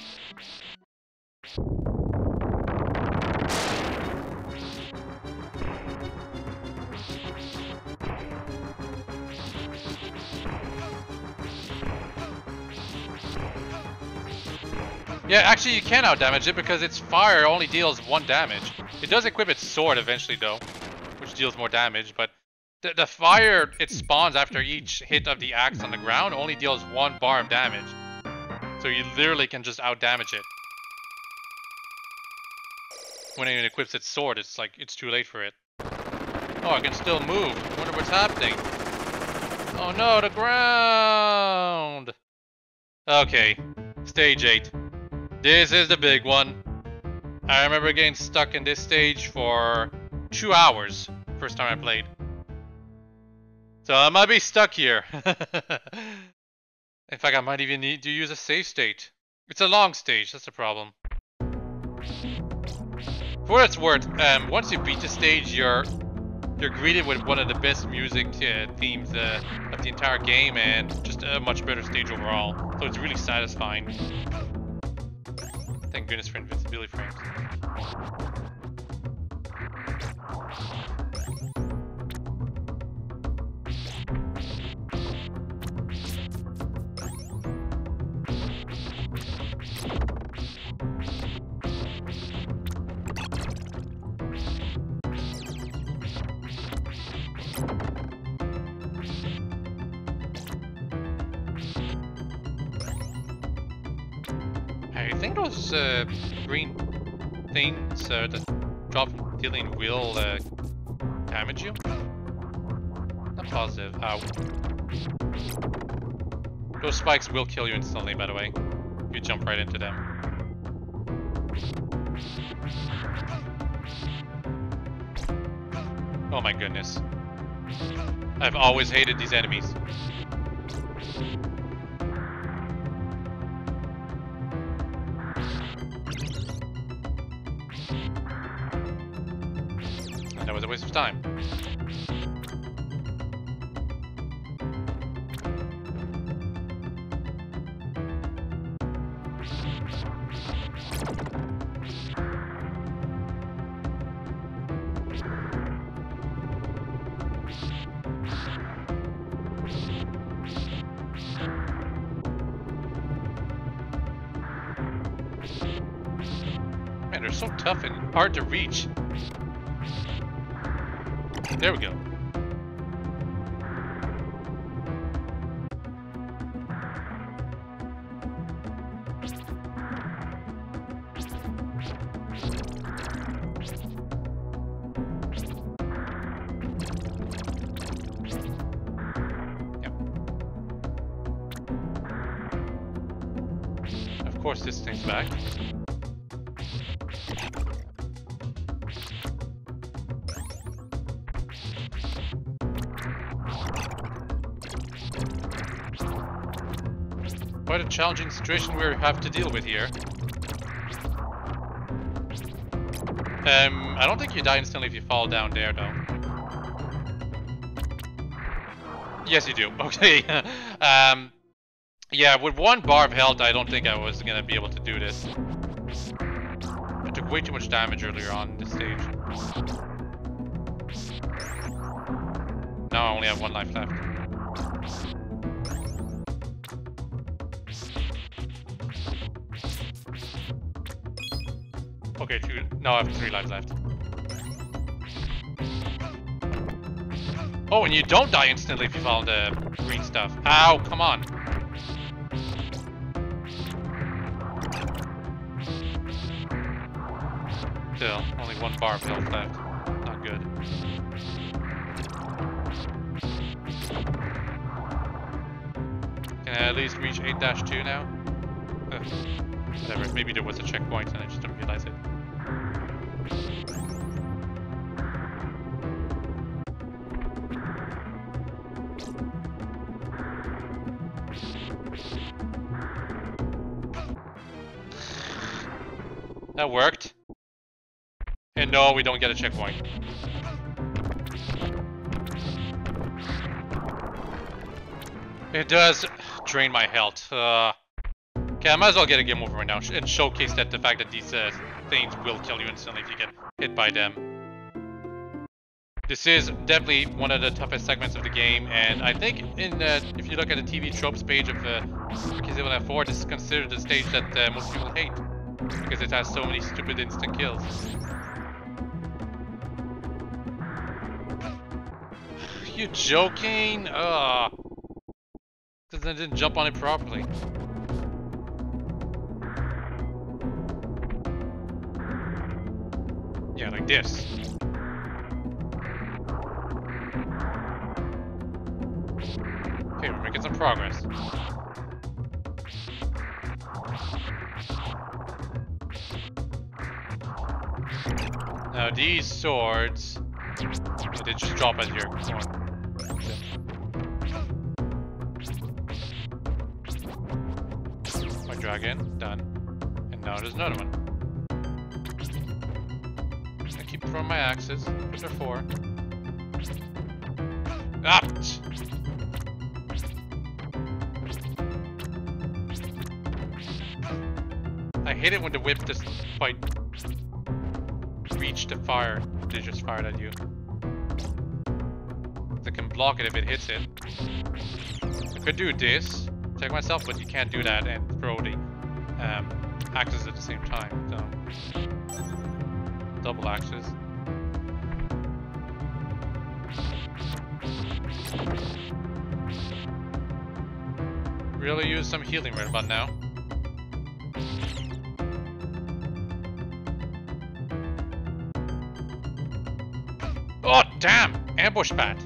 Yeah, actually you can outdamage it because its fire only deals 1 damage. It does equip its sword eventually though, which deals more damage, but the fire it spawns after each hit of the axe on the ground only deals 1 bar of damage. So you literally can just outdamage it. When it equips its sword, it's like, it's too late for it. Oh, I can still move. I wonder what's happening. Oh no, the ground! Okay, stage 8. This is the big one. I remember getting stuck in this stage for 2 hours first time I played. So I might be stuck here. In fact, I might even need to use a save state. It's a long stage, that's the problem. For what it's worth, once you beat the stage, you're greeted with one of the best music themes of the entire game and just a much better stage overall. So it's really satisfying. Thank goodness for invincibility frames. I think those green things that drop dealing will damage you. Not positive. Ow. Those spikes will kill you instantly, by the way, if you jump right into them. Oh my goodness. I've always hated these enemies. That was a waste of time. Man, they're so tough and hard to reach. There we go. Yep. Of course, this thing's back. Quite a challenging situation we have to deal with here. I don't think you die instantly if you fall down there, though. Yes, you do. Okay. Yeah, with 1 bar of health, I don't think I was gonna be able to do this. I took way too much damage earlier on in this stage. Now I only have 1 life left. Okay, 2. Now I have 3 lives left. Oh, and you don't die instantly if you fall into green stuff. Ow, come on. Still, only 1 bar of health left. Not good. Can I at least reach 8-2 now? Whatever, maybe there was a checkpoint and I just didn't realize it. That worked. And no, we don't get a checkpoint. It does drain my health. Okay, I might as well get a game over right now and showcase that the fact that these things will kill you instantly if you get hit by them. This is definitely one of the toughest segments of the game, and I think if you look at the TV tropes page of Castlevania 4, this is considered the stage that most people hate because it has so many stupid instant kills. You joking? Because I didn't jump on it properly. Yeah, like this. Okay, we're making some progress. Now these swords, they just drop as you're going. My dragon, done. And now there's another one. I keep throwing my axes, but they're 4. Ah! I hate it when the whip doesn't quite reach the fire. They just fired at you. They can block it if it hits it. I could do this, take myself, but you can't do that and throw the axes at the same time. So double axes. Really use some healing right about now. Oh, damn! Ambush bat!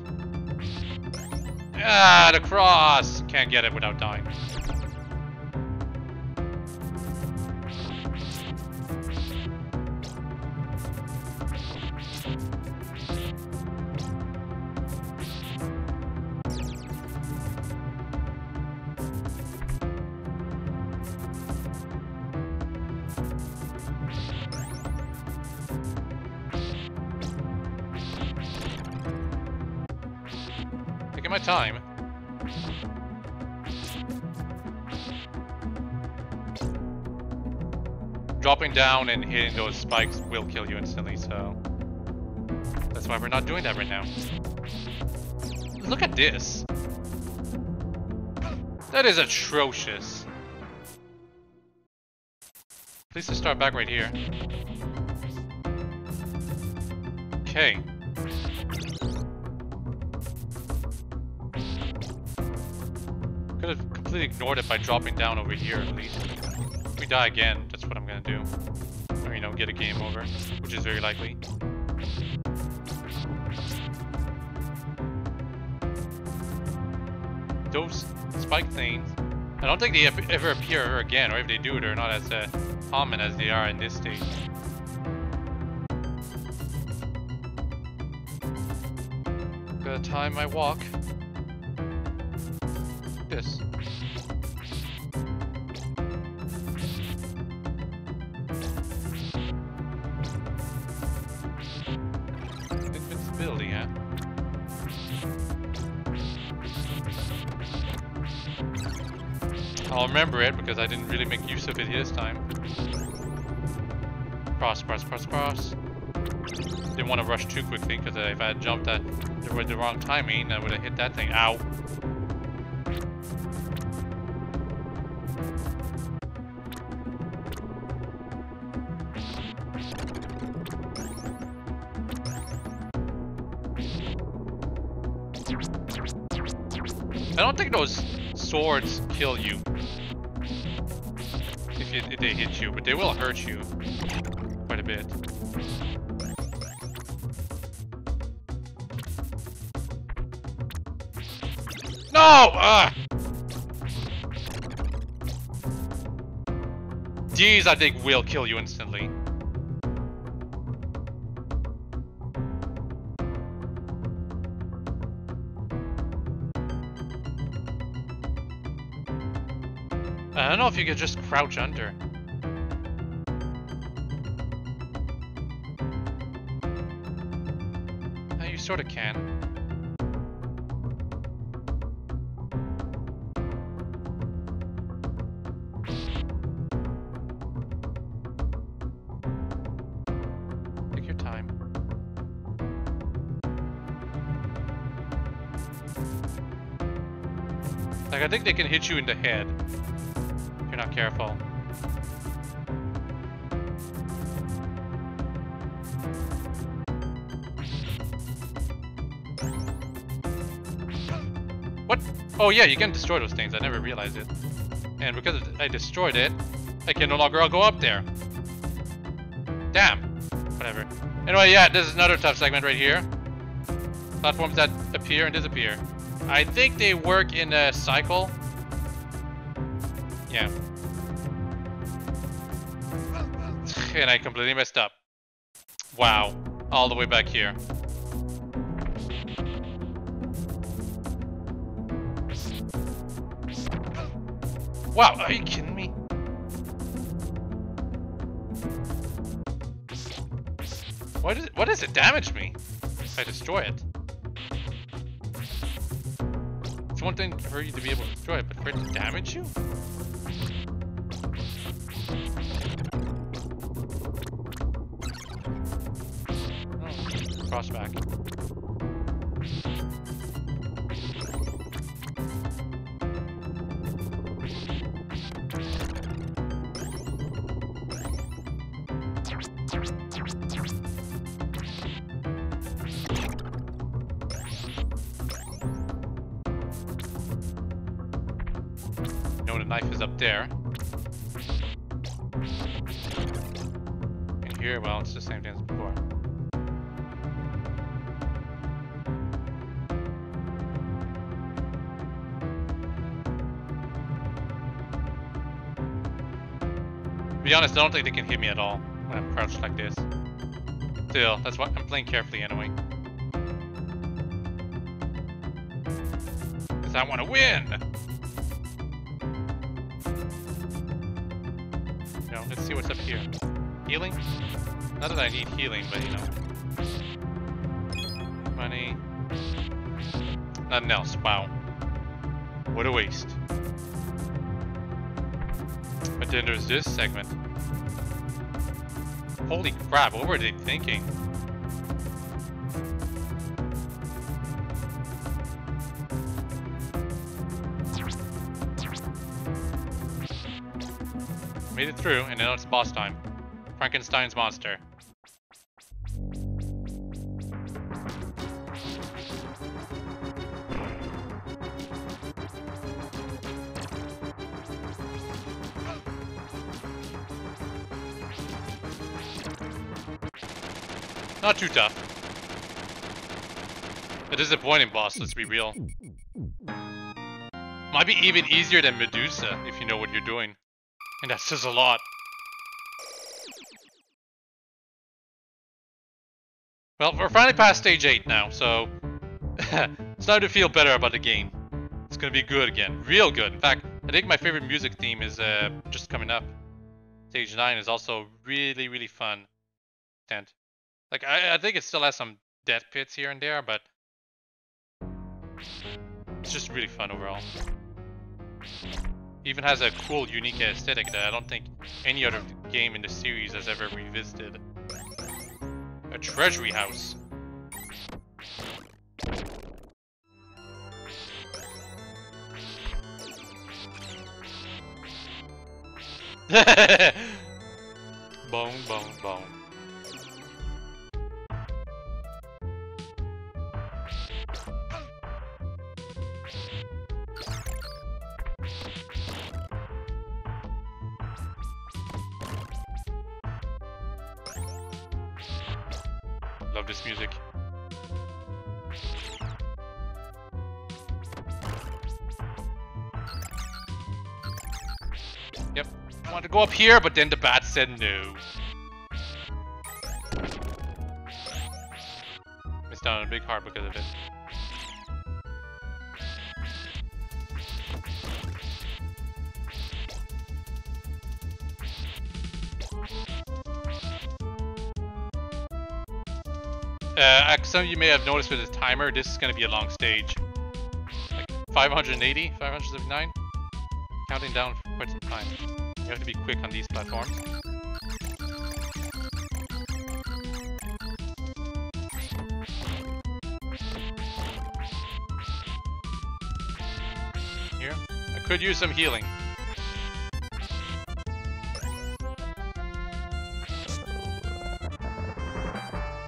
Ah, the cross! Can't get it without dying. Taking my time. Dropping down and hitting those spikes will kill you instantly, so that's why we're not doing that right now. Look at this. That is atrocious. At least I start back right here. Okay. Could have completely ignored it by dropping down over here at least. If we die again, that's what I'm gonna do. Or, you know, get a game over, which is very likely. Those spike things, I don't think they ever appear again, or if they do, they're not as common as they are in this stage. Gotta time my walk. This. Invincibility, huh? I'll remember it because I didn't really make use of it this time. Cross, cross, cross, cross. Didn't want to rush too quickly because if I had jumped at the wrong timing, I would have hit that thing. Ow! I don't think those swords kill you if they hit you, but they will hurt you quite a bit. No! These, I think, will kill you instantly. I don't know if you could just crouch under. You sort of can. Take your time. Like, I think they can hit you in the head if you're not careful. What? Oh yeah, you can destroy those things. I never realized it. And because I destroyed it, I can no longer go up there. Damn. Whatever. Anyway, yeah, this is another tough segment right here. Platforms that appear and disappear. I think they work in a cycle. Yeah. And I completely messed up. Wow. All the way back here. Wow, are you kidding me? What does it damage me if I destroy it? It's one thing for you to be able to destroy it, but for it to damage you? Oh, crossback. Knife is up there. And here, well, it's the same thing as before. To be honest, I don't think they can hit me at all when I'm crouched like this. Still, that's why I'm playing carefully anyway. Because I want to win! Let's see what's up here. Healing? Not that I need healing, but you know. Money. Nothing else. Wow. What a waste. But then there's this segment. Holy crap, what were they thinking? Made it through, and now it's boss time. Frankenstein's monster. Not too tough. A disappointing boss, let's be real. Might be even easier than Medusa, if you know what you're doing. And that says a lot. Well, we're finally past stage 8 now, so it's time to feel better about the game. It's gonna be good again, real good. In fact, I think my favorite music theme is just coming up. Stage 9 is also really, really fun. Like, I think it still has some death pits here and there, but it's just really fun overall. Even has a cool, unique aesthetic that I don't think any other game in the series has ever revisited. A treasury house. Bone, bone, bone. Love this music. Yep, wanted to go up here, but then the bat said no. Missed out on a big heart because of it. Some of you may have noticed with the timer, this is going to be a long stage. Like 580, 579. Counting down for quite some time. You have to be quick on these platforms. Here. I could use some healing.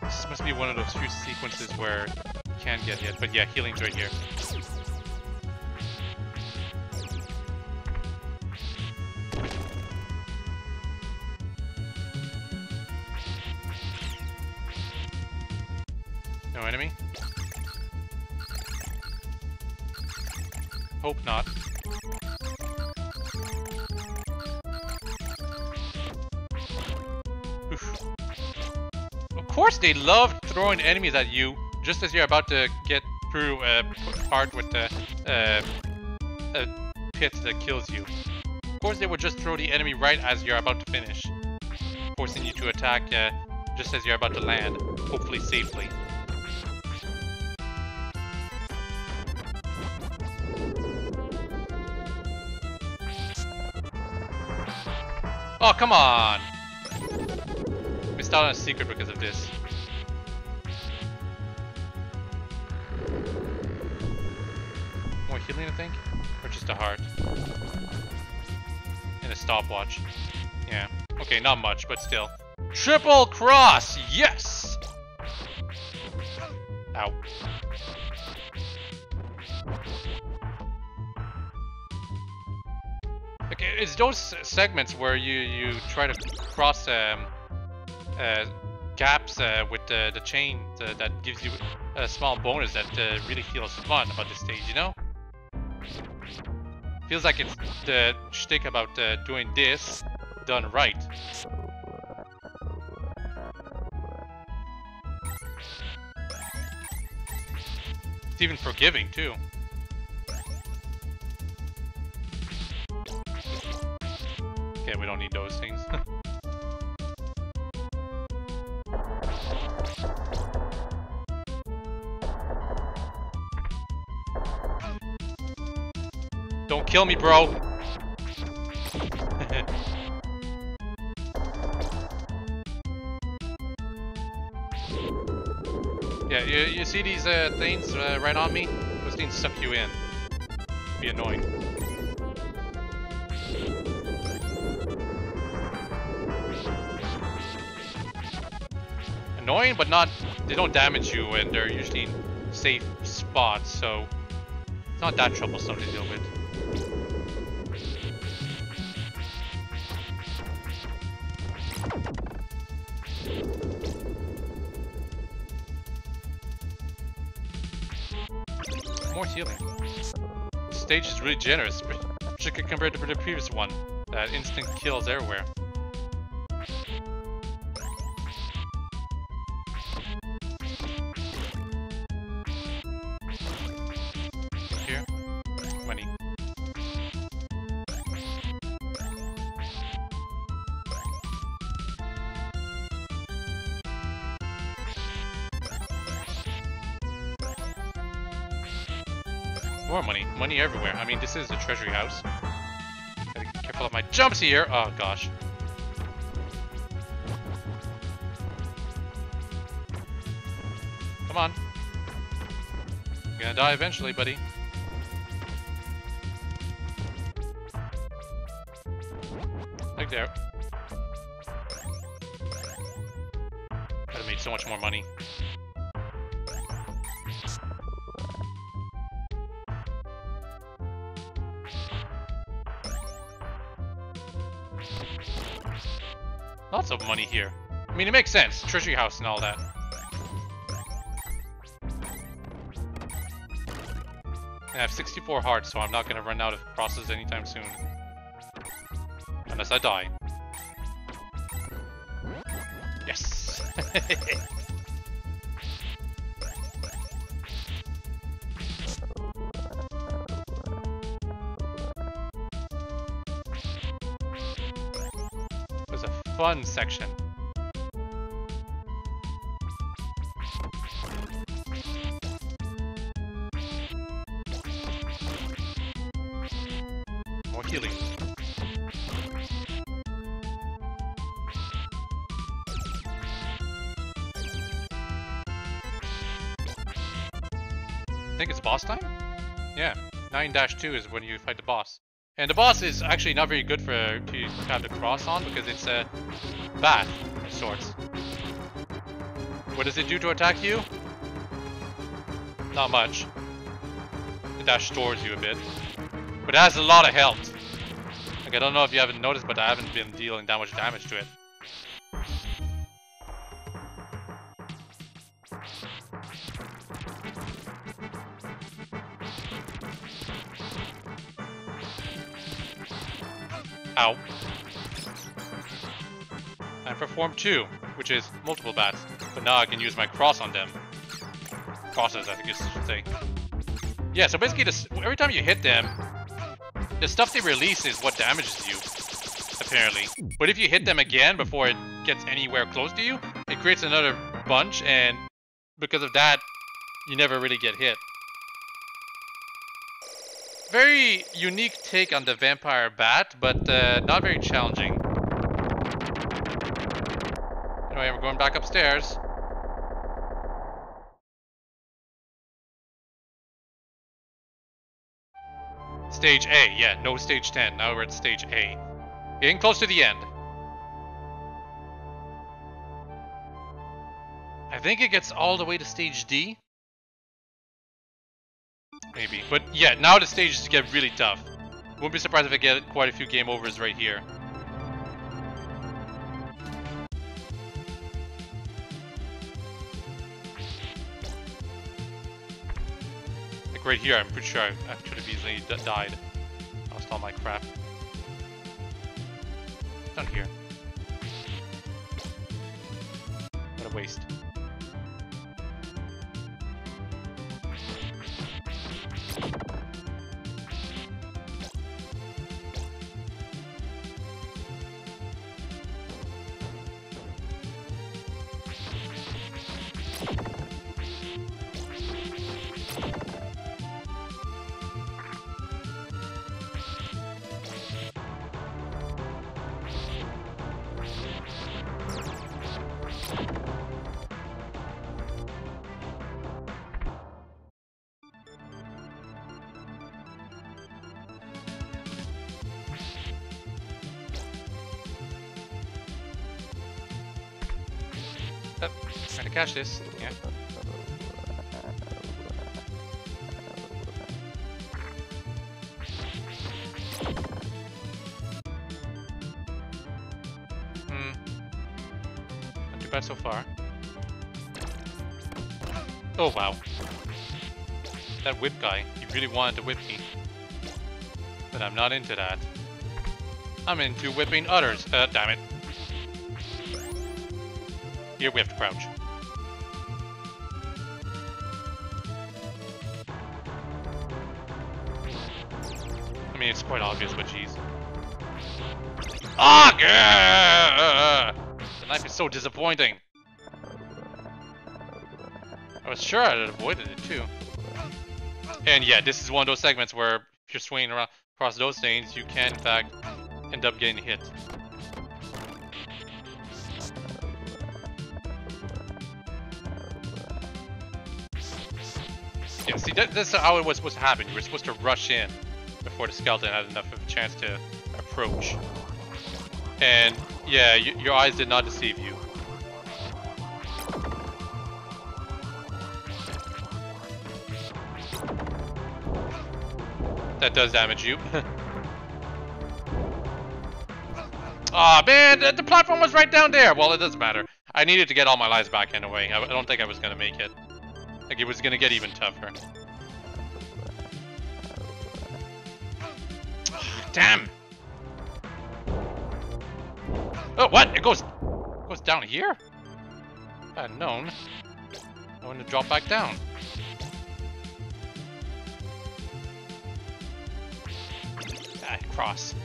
This must be one of those few sequences where you can't get hit, but yeah, healing's right here. No enemy? Hope not. Oof. Of course they love throwing enemies at you just as you're about to get through a part with a pit that kills you. Of course they would just throw the enemy right as you're about to finish, forcing you to attack just as you're about to land, hopefully safely. Oh, come on! Missed out on a secret because of this. More healing, I think? Or just a heart? And a stopwatch. Yeah. Okay, not much, but still. Triple cross! Yes! Ow. Okay, it's those segments where you try to cross gaps with the chain that gives you a small bonus that really feels fun about this stage, you know? Feels like it's the shtick about doing this done right. It's even forgiving too. Okay, we don't need those things. Don't kill me, bro. Yeah, you see these things right on me? Those things suck you in. Be annoying. Annoying, but not. They don't damage you, and they're usually in safe spots, so it's not that troublesome to deal with. More healing. This stage is really generous, particularly compared to the previous one. That instant kills everywhere. Here, money. More money. Money everywhere. I mean, this is the treasury house. Gotta be careful of my jumps here. Oh, gosh. Come on. You're gonna die eventually, buddy. Like there. Could have made so much more money. Lots of money here. I mean, it makes sense. Treasury house and all that. I have 64 hearts, so I'm not going to run out of crosses anytime soon. Unless I die. Yes! It was a fun section. More healing. I think it's boss time? Yeah, 9-2 is when you fight the boss. And the boss is actually not very good for to have the cross on because it's a bat of sorts. What does it do to attack you? Not much. The dash stores you a bit. But it has a lot of health. Like, I don't know if you haven't noticed, but I haven't been dealing that much damage to it. Ow. And for form 2, which is multiple bats, but now I can use my cross on them. Crosses, I think I should say. Yeah, so basically, every time you hit them, the stuff they release is what damages you, apparently. But if you hit them again before it gets anywhere close to you, it creates another bunch, and because of that, you never really get hit. Very unique take on the vampire bat, but not very challenging. Anyway, we're going back upstairs. Stage A, yeah, no stage 10. Now we're at stage A. Getting close to the end. I think it gets all the way to stage D. Maybe. But yeah, now the stages get really tough. Wouldn't be surprised if I get quite a few game overs right here. Like right here, I'm pretty sure I could have easily died. Lost all my crap. Down here. What a waste. Trying to catch this, yeah. Not too bad so far. Oh wow. That whip guy, he really wanted to whip me. But I'm not into that. I'm into whipping others. Damn it. Here we have to crouch. I mean, it's quite obvious, but jeez. Ah! The knife is so disappointing. I was sure I'd avoided it too. And yeah, this is one of those segments where if you're swinging around across those things, you can in fact end up getting hit. Yeah, see, that's how it was supposed to happen. You were supposed to rush in before the skeleton had enough of a chance to approach. And yeah, your eyes did not deceive you. That does damage you. Aw, man, the platform was right down there. Well, it doesn't matter. I needed to get all my lives back anyway. I don't think I was going to make it. Like, it was going to get even tougher. Damn! Oh, what? It goes down here? If I had known, I wouldn't have dropped back down. Ah, cross.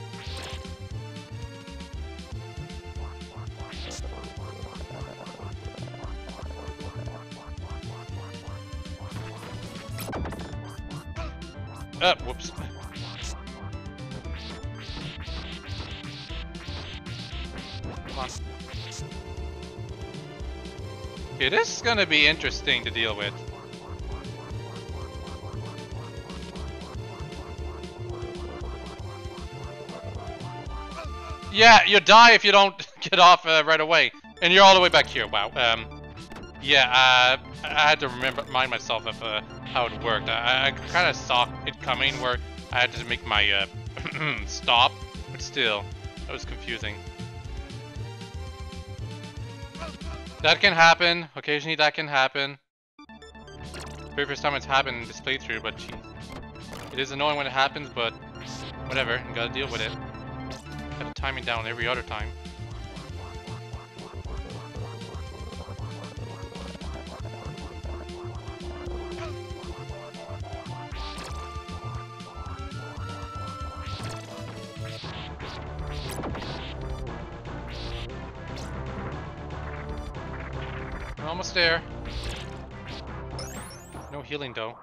Whoops. Come on. Okay, this is gonna be interesting to deal with. Yeah, you die if you don't get off right away. And you're all the way back here, wow. Yeah, I had to remind myself of how it worked. I kind of saw it coming where I had to make my stop, but still, that was confusing. That can happen. Occasionally that can happen. Very first time it's happened in this playthrough, but geez. It is annoying when it happens, but whatever, you gotta deal with it. Got the timing down every other time. We're almost there. No healing though.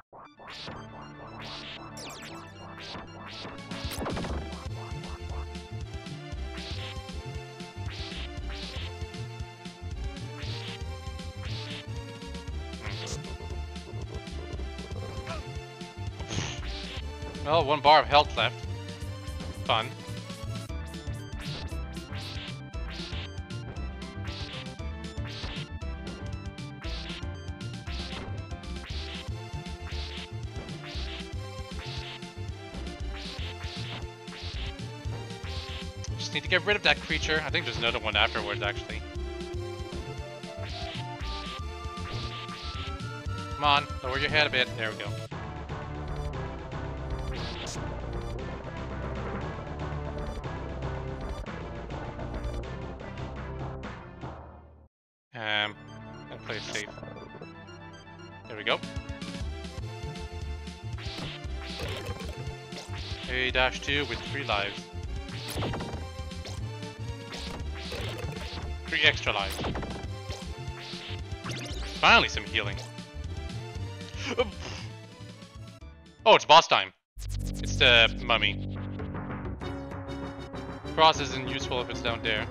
Well, 1 bar of health left. Fun. Just need to get rid of that creature. I think there's another one afterwards, actually. Come on, lower your head a bit. There we go. I'll play it safe. There we go. A-2 with 3 lives. 3 extra lives. Finally some healing. Oh, it's boss time. It's the mummy. Cross isn't useful if it's down there.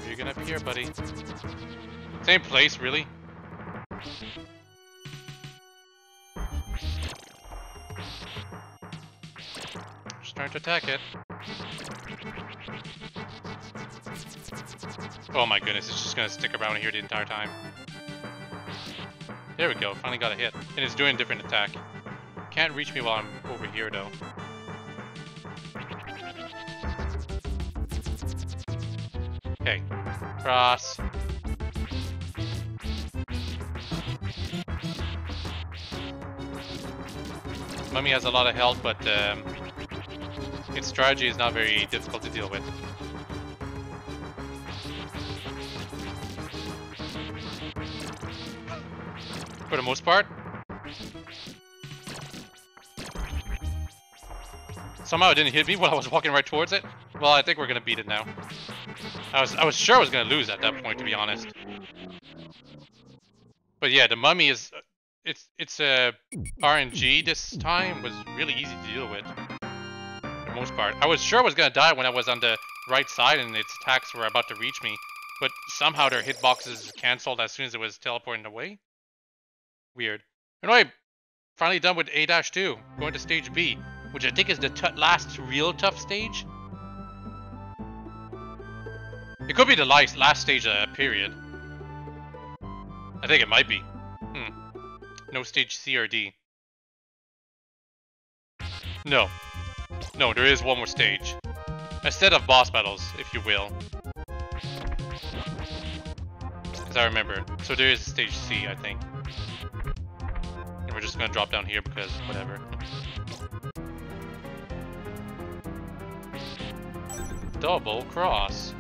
You're gonna be here, buddy. Same place, really? Just trying to attack it. Oh my goodness, it's just gonna stick around here the entire time. There we go, finally got a hit. And it's doing a different attack. Can't reach me while I'm over here though. Okay, cross. Mummy has a lot of health, but its strategy is not very difficult to deal with. For the most part. Somehow it didn't hit me while I was walking right towards it. Well, I think we're gonna beat it now. I was sure I was gonna lose at that point, to be honest. But yeah, the mummy is it's RNG this time was really easy to deal with. For the most part. I was sure I was gonna die when I was on the right side and its attacks were about to reach me, but somehow their hitboxes canceled as soon as it was teleporting away. Weird. Anyway, finally done with A-2. Going to stage B, which I think is the last real tough stage. It could be the last stage period. I think it might be. No stage C or D. No. No, there is one more stage. A set of boss battles, if you will. Because I remember. So there is stage C, I think. And we're just gonna drop down here because whatever. Double cross.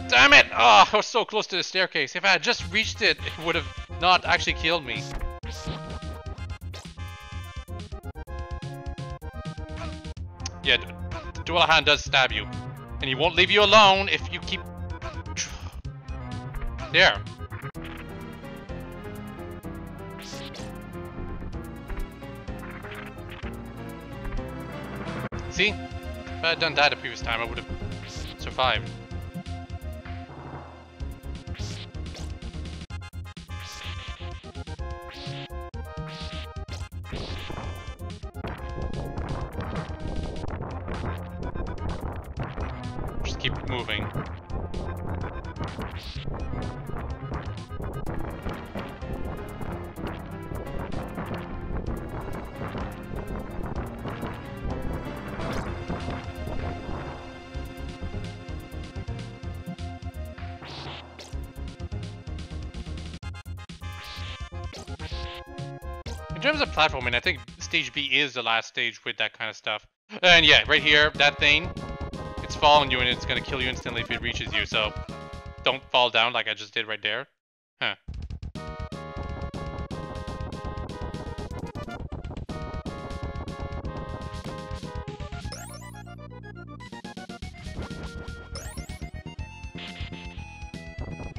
Damn it! Oh, I was so close to the staircase. If I had just reached it, it would have not actually killed me. Yeah, dual hand does stab you. And he won't leave you alone if you keep... There. See? If I had done that the previous time, I would have survived. Just keep moving. In terms of platforming, I think stage B is the last stage with that kind of stuff. And yeah, right here, that thing, it's following you and it's gonna kill you instantly if it reaches you, so don't fall down like I just did right there. Huh.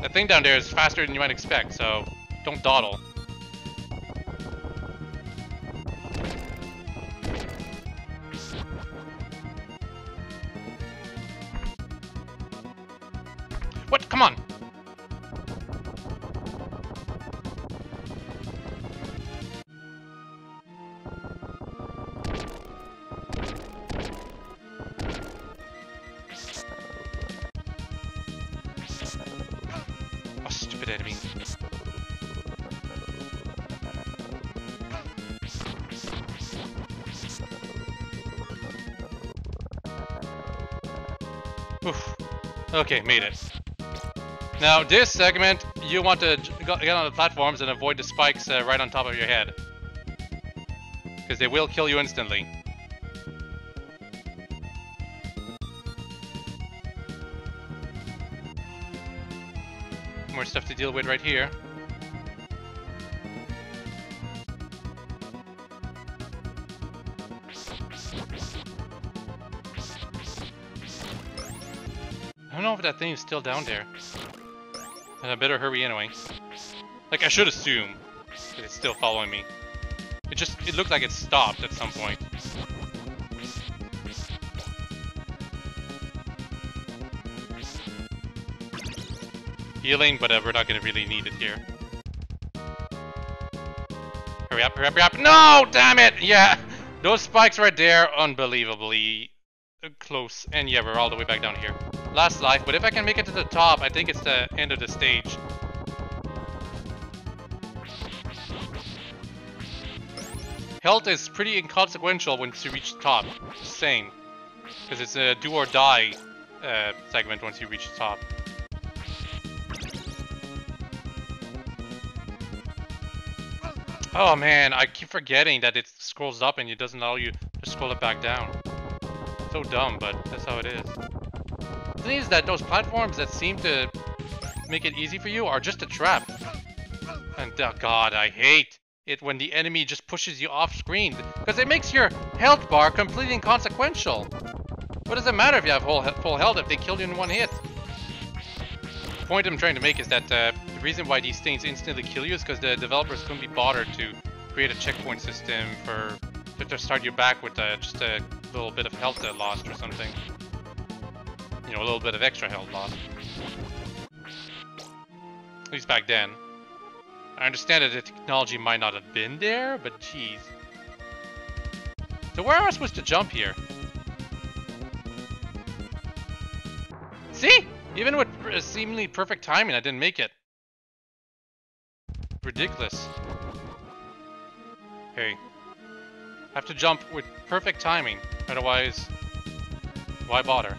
That thing down there is faster than you might expect, so don't dawdle. What? Come on! Oh, stupid enemy. Oof. Okay, made it. Now, this segment, you want to get on the platforms and avoid the spikes right on top of your head. Because they will kill you instantly. More stuff to deal with right here. I don't know if that thing is still down there. And I better hurry anyway. Like, I should assume that it's still following me. It looked like it stopped at some point. Healing, but we're not gonna really need it here. Hurry up, hurry up, hurry up! No! Damn it! Yeah! Those spikes right there, unbelievably close. And yeah, we're all the way back down here. Last life, but if I can make it to the top, I think it's the end of the stage. Health is pretty inconsequential once you reach the top. Same. Because it's a do or die segment once you reach the top. Oh man, I keep forgetting that it scrolls up and it doesn't allow you to scroll it back down. So dumb, but that's how it is. The thing is that those platforms that seem to make it easy for you are just a trap. And oh god, I hate it when the enemy just pushes you off screen. Because it makes your health bar completely inconsequential. What does it matter if you have full health if they kill you in one hit? The point I'm trying to make is that the reason why these things instantly kill you is because the developers couldn't be bothered to create a checkpoint system to start you back with just a little bit of health lost or something. You know, a little bit of extra health lost. At least back then. I understand that the technology might not have been there, but geez. So where am I supposed to jump here? See? Even with seemingly perfect timing, I didn't make it. Ridiculous. Hey. I have to jump with perfect timing, otherwise, why bother?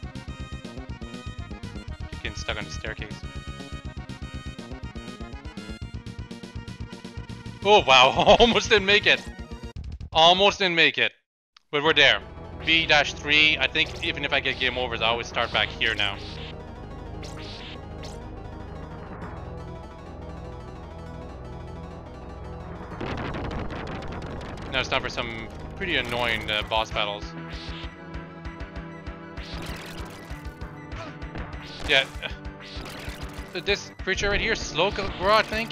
Keep getting stuck on the staircase. Oh wow, almost didn't make it. Almost didn't make it. But we're there. B-3. I think even if I get game overs, I always start back here now. Now it's time for some pretty annoying boss battles. Yeah. This creature right here, Slowgro, I think.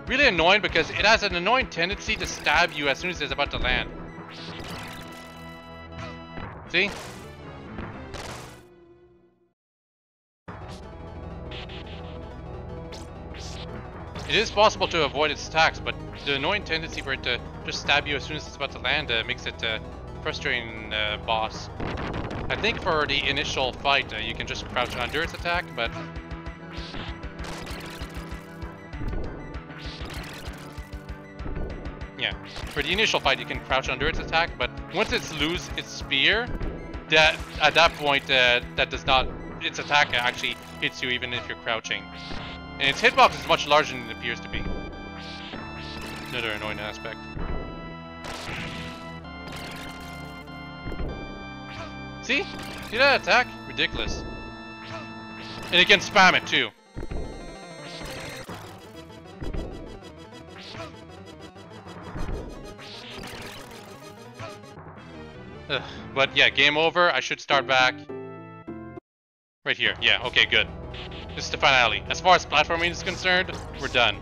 Really annoying because it has an annoying tendency to stab you as soon as it's about to land. See? It is possible to avoid its attacks, but the annoying tendency for it to just stab you as soon as it's about to land makes it a frustrating boss. I think for the initial fight, you can just crouch under its attack, but... yeah, for the initial fight, you can crouch under its attack, but once it's lose its spear, that at that point, that does not... its attack actually hits you even if you're crouching. And its hitbox is much larger than it appears to be. Another annoying aspect. See? See that attack? Ridiculous. And it can spam it too. Ugh. But yeah, game over. I should start back. Right here. Yeah, okay, good. This is the finale. As far as platforming is concerned, we're done.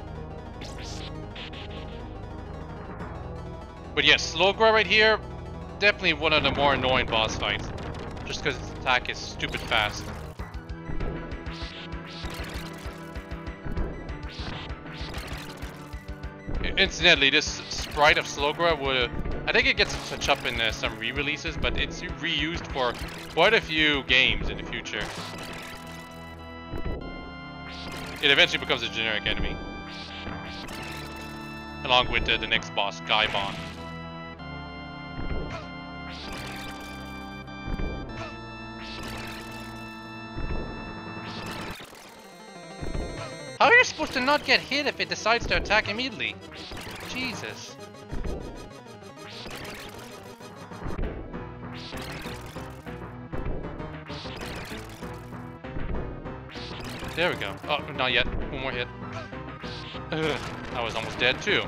But yes, Slowgro right here, definitely one of the more annoying boss fights. Just because its attack is stupid fast. Incidentally, this sprite of Slowgro would... I think it gets a touch up in some re-releases, but it's reused for quite a few games in the future. It eventually becomes a generic enemy. Along with the next boss, Gaibon. How are you supposed to not get hit if it decides to attack immediately? Jesus. There we go. Oh, not yet. One more hit. Ugh, I was almost dead too.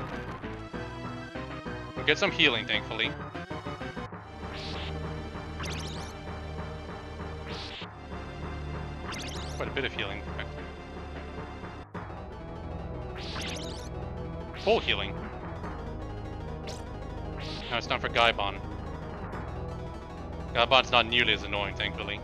We'll get some healing, thankfully. Quite a bit of healing. Full healing. Now it's time for Gaibon. Gaibon's not nearly as annoying, thankfully.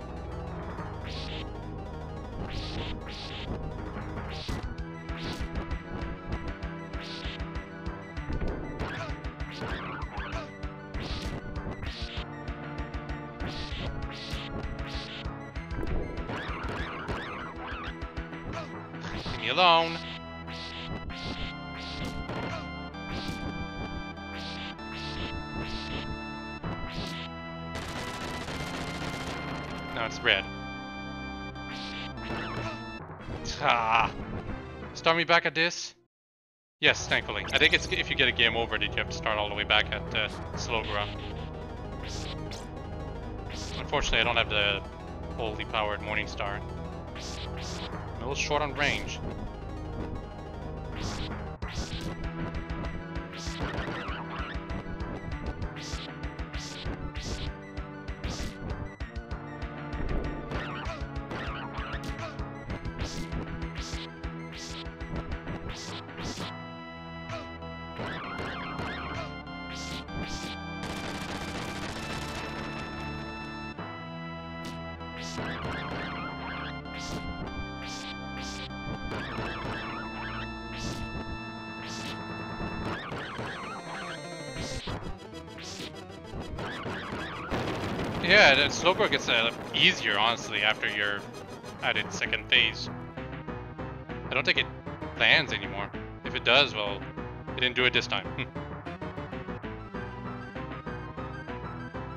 Leave me alone. Now it's red. Ah. Start me back at this? Yes, thankfully. I think it's if you get a game over, that you have to start all the way back at Slowgro. Unfortunately, I don't have the fully powered Morning Star. I'm a little short on range. Yeah, the Slowgro gets easier, honestly, after you're at its second phase. I don't think it lands anymore. If it does, well, it didn't do it this time.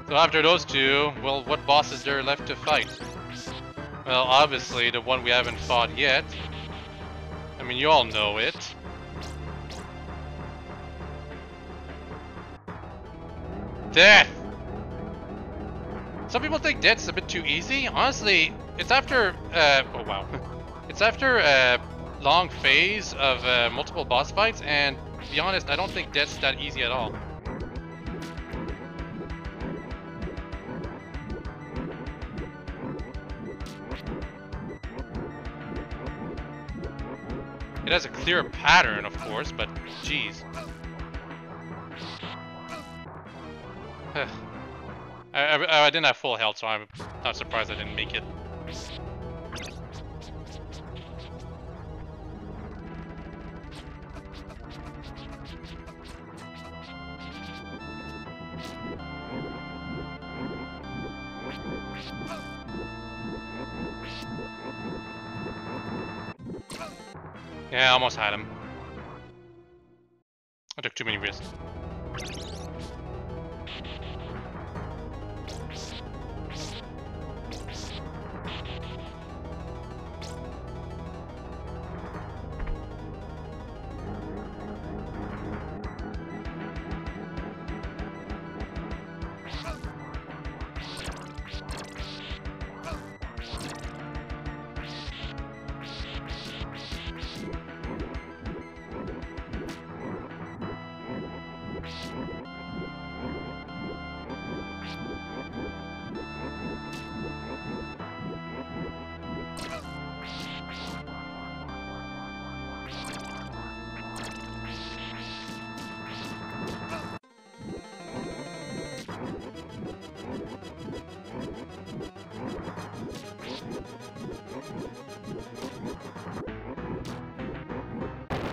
So after those two, well, what boss is there left to fight? Well, obviously, the one we haven't fought yet. I mean, you all know it. Death! Some people think Death's a bit too easy. Honestly, it's after, oh wow. It's after a long phase of multiple boss fights, and to be honest, I don't think Death's that easy at all. It has a clear pattern, of course, but jeez. I didn't have full health, so I'm not surprised I didn't make it. Yeah, I almost had him. I took too many risks.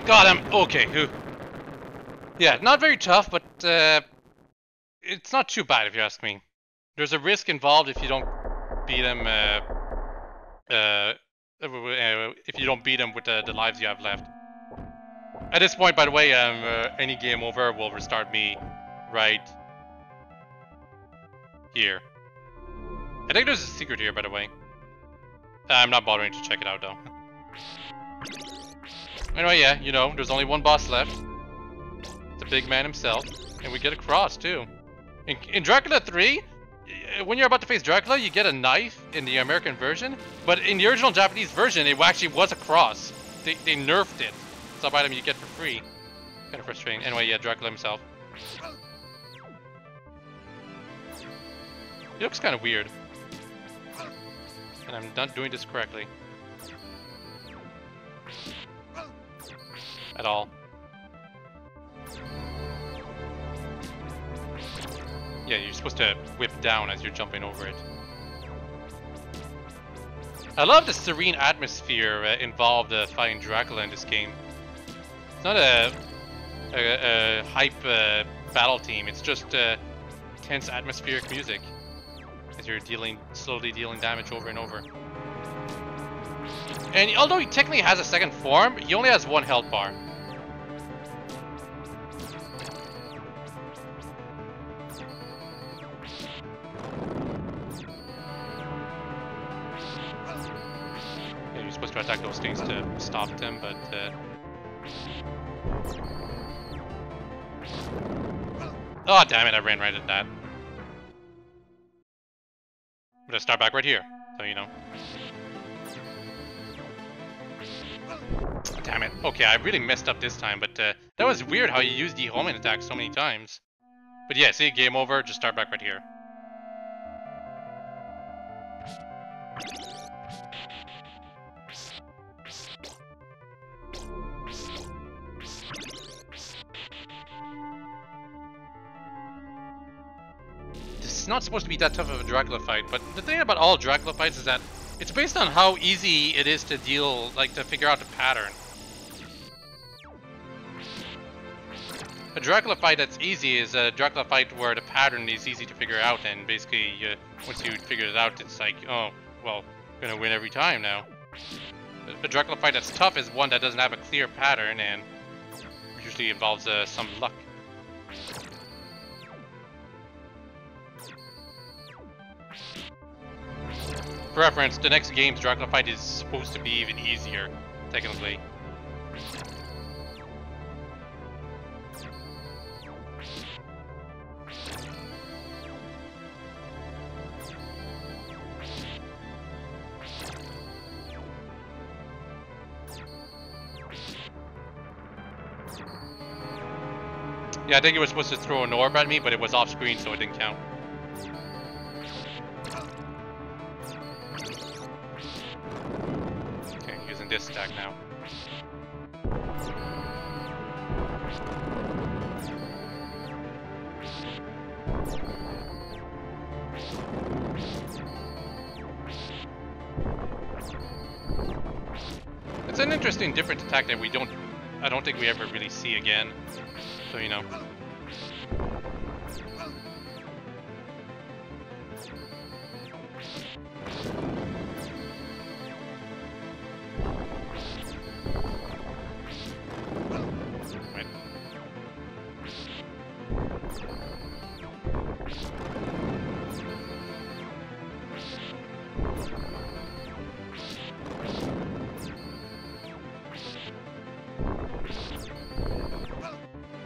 Got him! Okay, yeah, not very tough, but it's not too bad if you ask me. There's a risk involved if you don't beat him, if you don't beat him with the lives you have left. At this point, by the way, any game over will restart me right here. I think there's a secret here, by the way. I'm not bothering to check it out, though. Anyway, yeah, you know, there's only one boss left. The big man himself. And we get a cross, too. In Dracula 3, when you're about to face Dracula, you get a knife in the American version. But in the original Japanese version, it actually was a cross. They nerfed it. Some item you get for free. Kind of frustrating. Anyway, yeah, Dracula himself. He looks kind of weird. And I'm not doing this correctly. At all. Yeah, you're supposed to whip down as you're jumping over it. I love the serene atmosphere involved fighting Dracula in this game. It's not a hype battle team, it's just tense atmospheric music as you're slowly dealing damage over and over. And although he technically has a second form, he only has one health bar. Yeah, you're supposed to attack those things to stop them, but oh damn it, I ran right at that. I'm gonna start back right here, so you know. Damn it. Okay, I really messed up this time, but that was weird how you used the homing attack so many times. But yeah, see, game over, just start back right here. This is not supposed to be that tough of a Dracula fight, but the thing about all Dracula fights is that it's based on how easy it is to deal, like to figure out the pattern. A Dracula fight that's easy is a Dracula fight where the pattern is easy to figure out, and basically once you figure it out, it's like, oh, well, I'm gonna win every time now. A Dracula fight that's tough is one that doesn't have a clear pattern and usually involves some luck. For reference, the next game's Dracula fight is supposed to be even easier, technically. Yeah, I think it was supposed to throw an orb at me, but it was off screen, so it didn't count. Okay, using this stack now. It's an interesting, different attack that I don't think we ever really see again. So, you know. Right.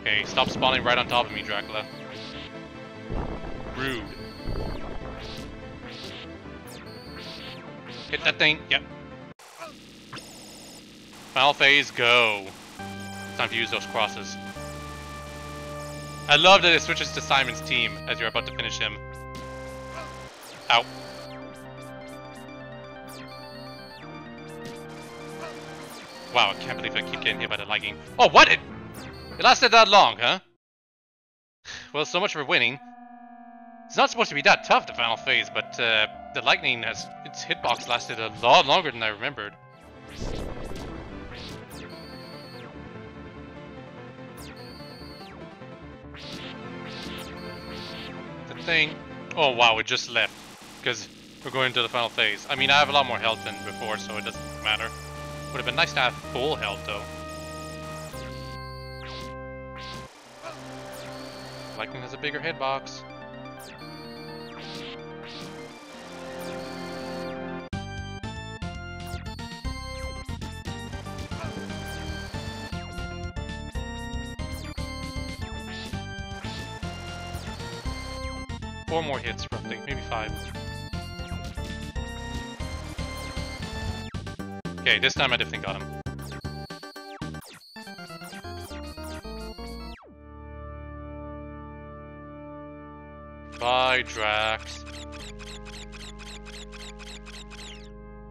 Okay, stop spawning right on top of me, Dracula. Rude. Hit that thing. Yep. Final phase, go. Time to use those crosses. I love that it switches to Simon's team as you're about to finish him. Ow. Wow, I can't believe I keep getting hit by the lightning. Oh, what? It lasted that long, huh? Well, so much for winning. It's not supposed to be that tough, the final phase, but the lightning has its hitbox lasted a lot longer than I remembered. The thing... Oh wow, it just left, because we're going to the final phase. I mean, I have a lot more health than before, so it doesn't matter. Would have been nice to have full health, though. Lightning has a bigger hitbox. Four more hits, roughly, maybe 5. Okay, this time I definitely got him. Bye, Drax.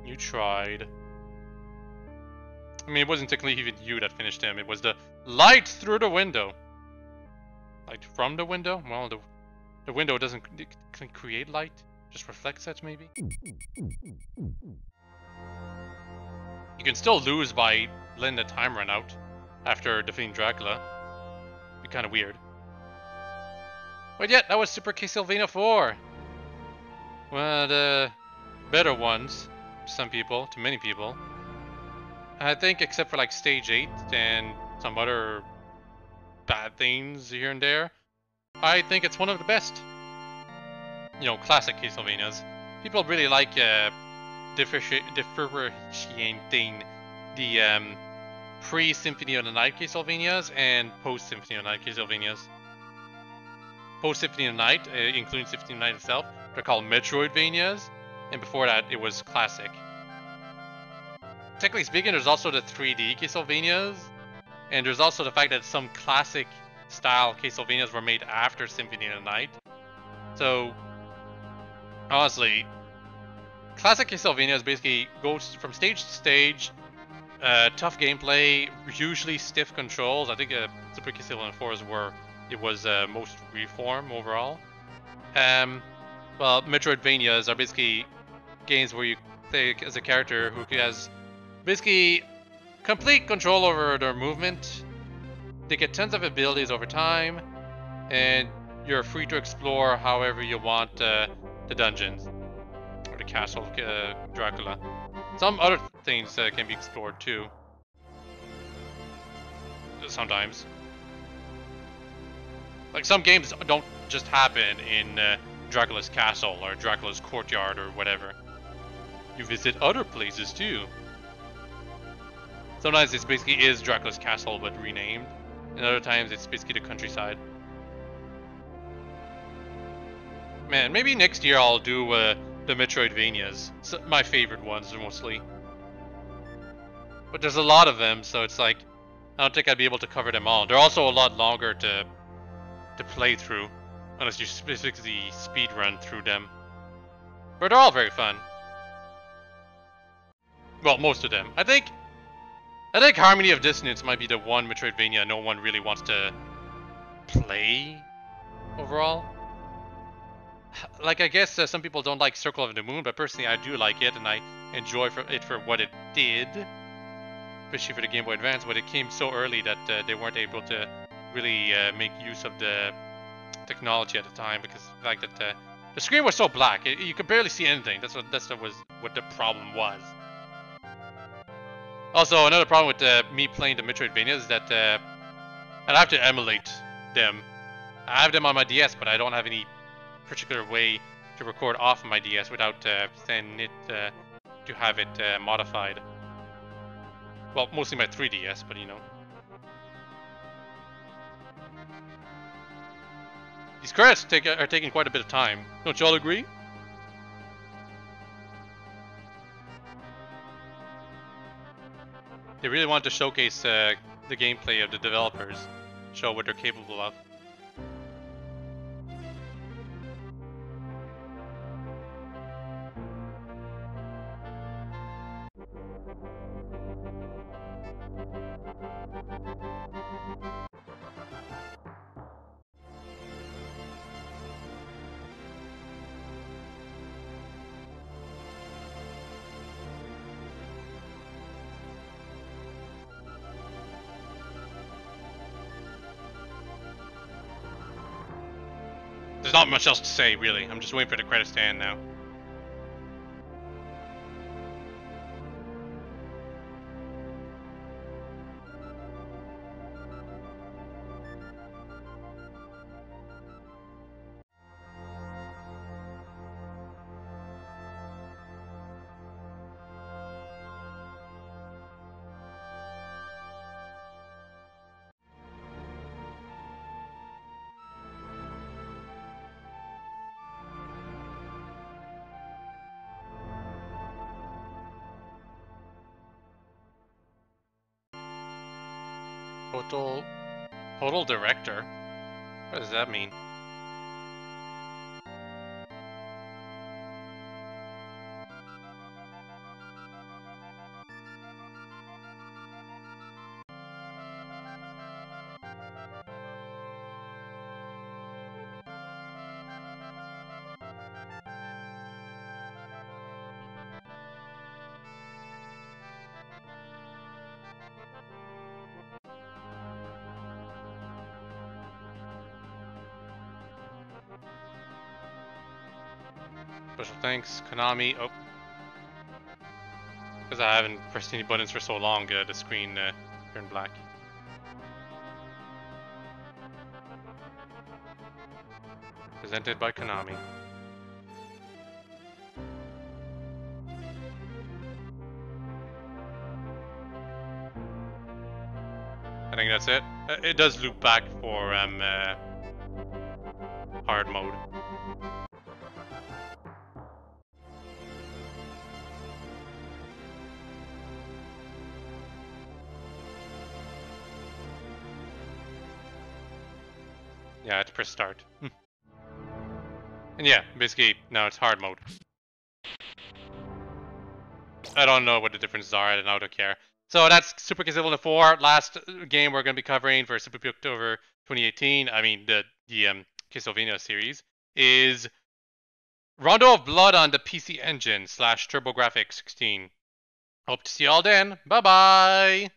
You tried. I mean, it wasn't technically even you that finished him. It was the light through the window. Light from the window? Well, the window doesn't create light. Just reflects it, maybe? You can still lose by letting the time run out after defeating Dracula. Be kind of weird. But yeah, that was Super Castlevania 4. One of the better ones to some people, to many people. I think except for like Stage 8 and some other bad things here and there, I think it's one of the best. You know, classic Castlevanias. People really like differentiating the pre-Symphony of the Night Castlevanias and post-Symphony of the Night Castlevanias. Post-Symphony of the Night, including Symphony of the Night itself, they're called Metroidvanias, and before that it was classic. Technically speaking, there's also the 3D Castlevanias, and there's also the fact that some classic style Castlevanias were made after Symphony of the Night. So, honestly, classic Castlevanias basically goes from stage to stage, tough gameplay, usually stiff controls. I think Super Castlevania 4 is where it was most reform overall. Well, Metroidvanias are basically games where you play as a character who has basically complete control over their movement. They get tons of abilities over time, and you're free to explore however you want the dungeons or the castle of Dracula. Some other things can be explored too. Sometimes. Like some games don't just happen in Dracula's castle or Dracula's courtyard or whatever. You visit other places too. Sometimes it basically is Dracula's castle but renamed, and other times it's basically the countryside. Man, maybe next year I'll do the Metroidvanias. My favorite ones mostly. But there's a lot of them, so it's like I don't think I'd be able to cover them all. They're also a lot longer to to play through, unless you specifically speed run through them. But they're all very fun. Well, most of them. I think Harmony of Dissonance might be the one Metroidvania no one really wants to play overall. Like, I guess some people don't like Circle of the Moon, but personally I do like it, and I enjoy it for what it did, especially for the Game Boy Advance, but it came so early that they weren't able to really make use of the technology at the time, because the fact that the screen was so black, you could barely see anything. That's what the problem was. Also, another problem with me playing the Metroidvanias is that I'd have to emulate them. I have them on my DS, but I don't have any particular way to record off my DS without sending it to have it modified. Well, mostly my 3DS, but you know. These credits are taking quite a bit of time. Don't y'all agree? They really want to showcase the gameplay of the developers, show what they're capable of. There's not much else to say, really. I'm just waiting for the credits to end now. Total director? What does that mean? Special thanks, Konami. Oh. Because I haven't pressed any buttons for so long, the screen turned black. Presented by Konami. I think that's it. It does loop back for hard mode. Yeah, I had to press start. And yeah, basically, now it's hard mode. I don't know what the differences are, I don't care. So that's Super Castlevania 4, last game we're going to be covering for Super October 2018. I mean, the Castlevania series is Rondo of Blood on the PC Engine / TurboGrafx 16. Hope to see you all then. Bye-bye!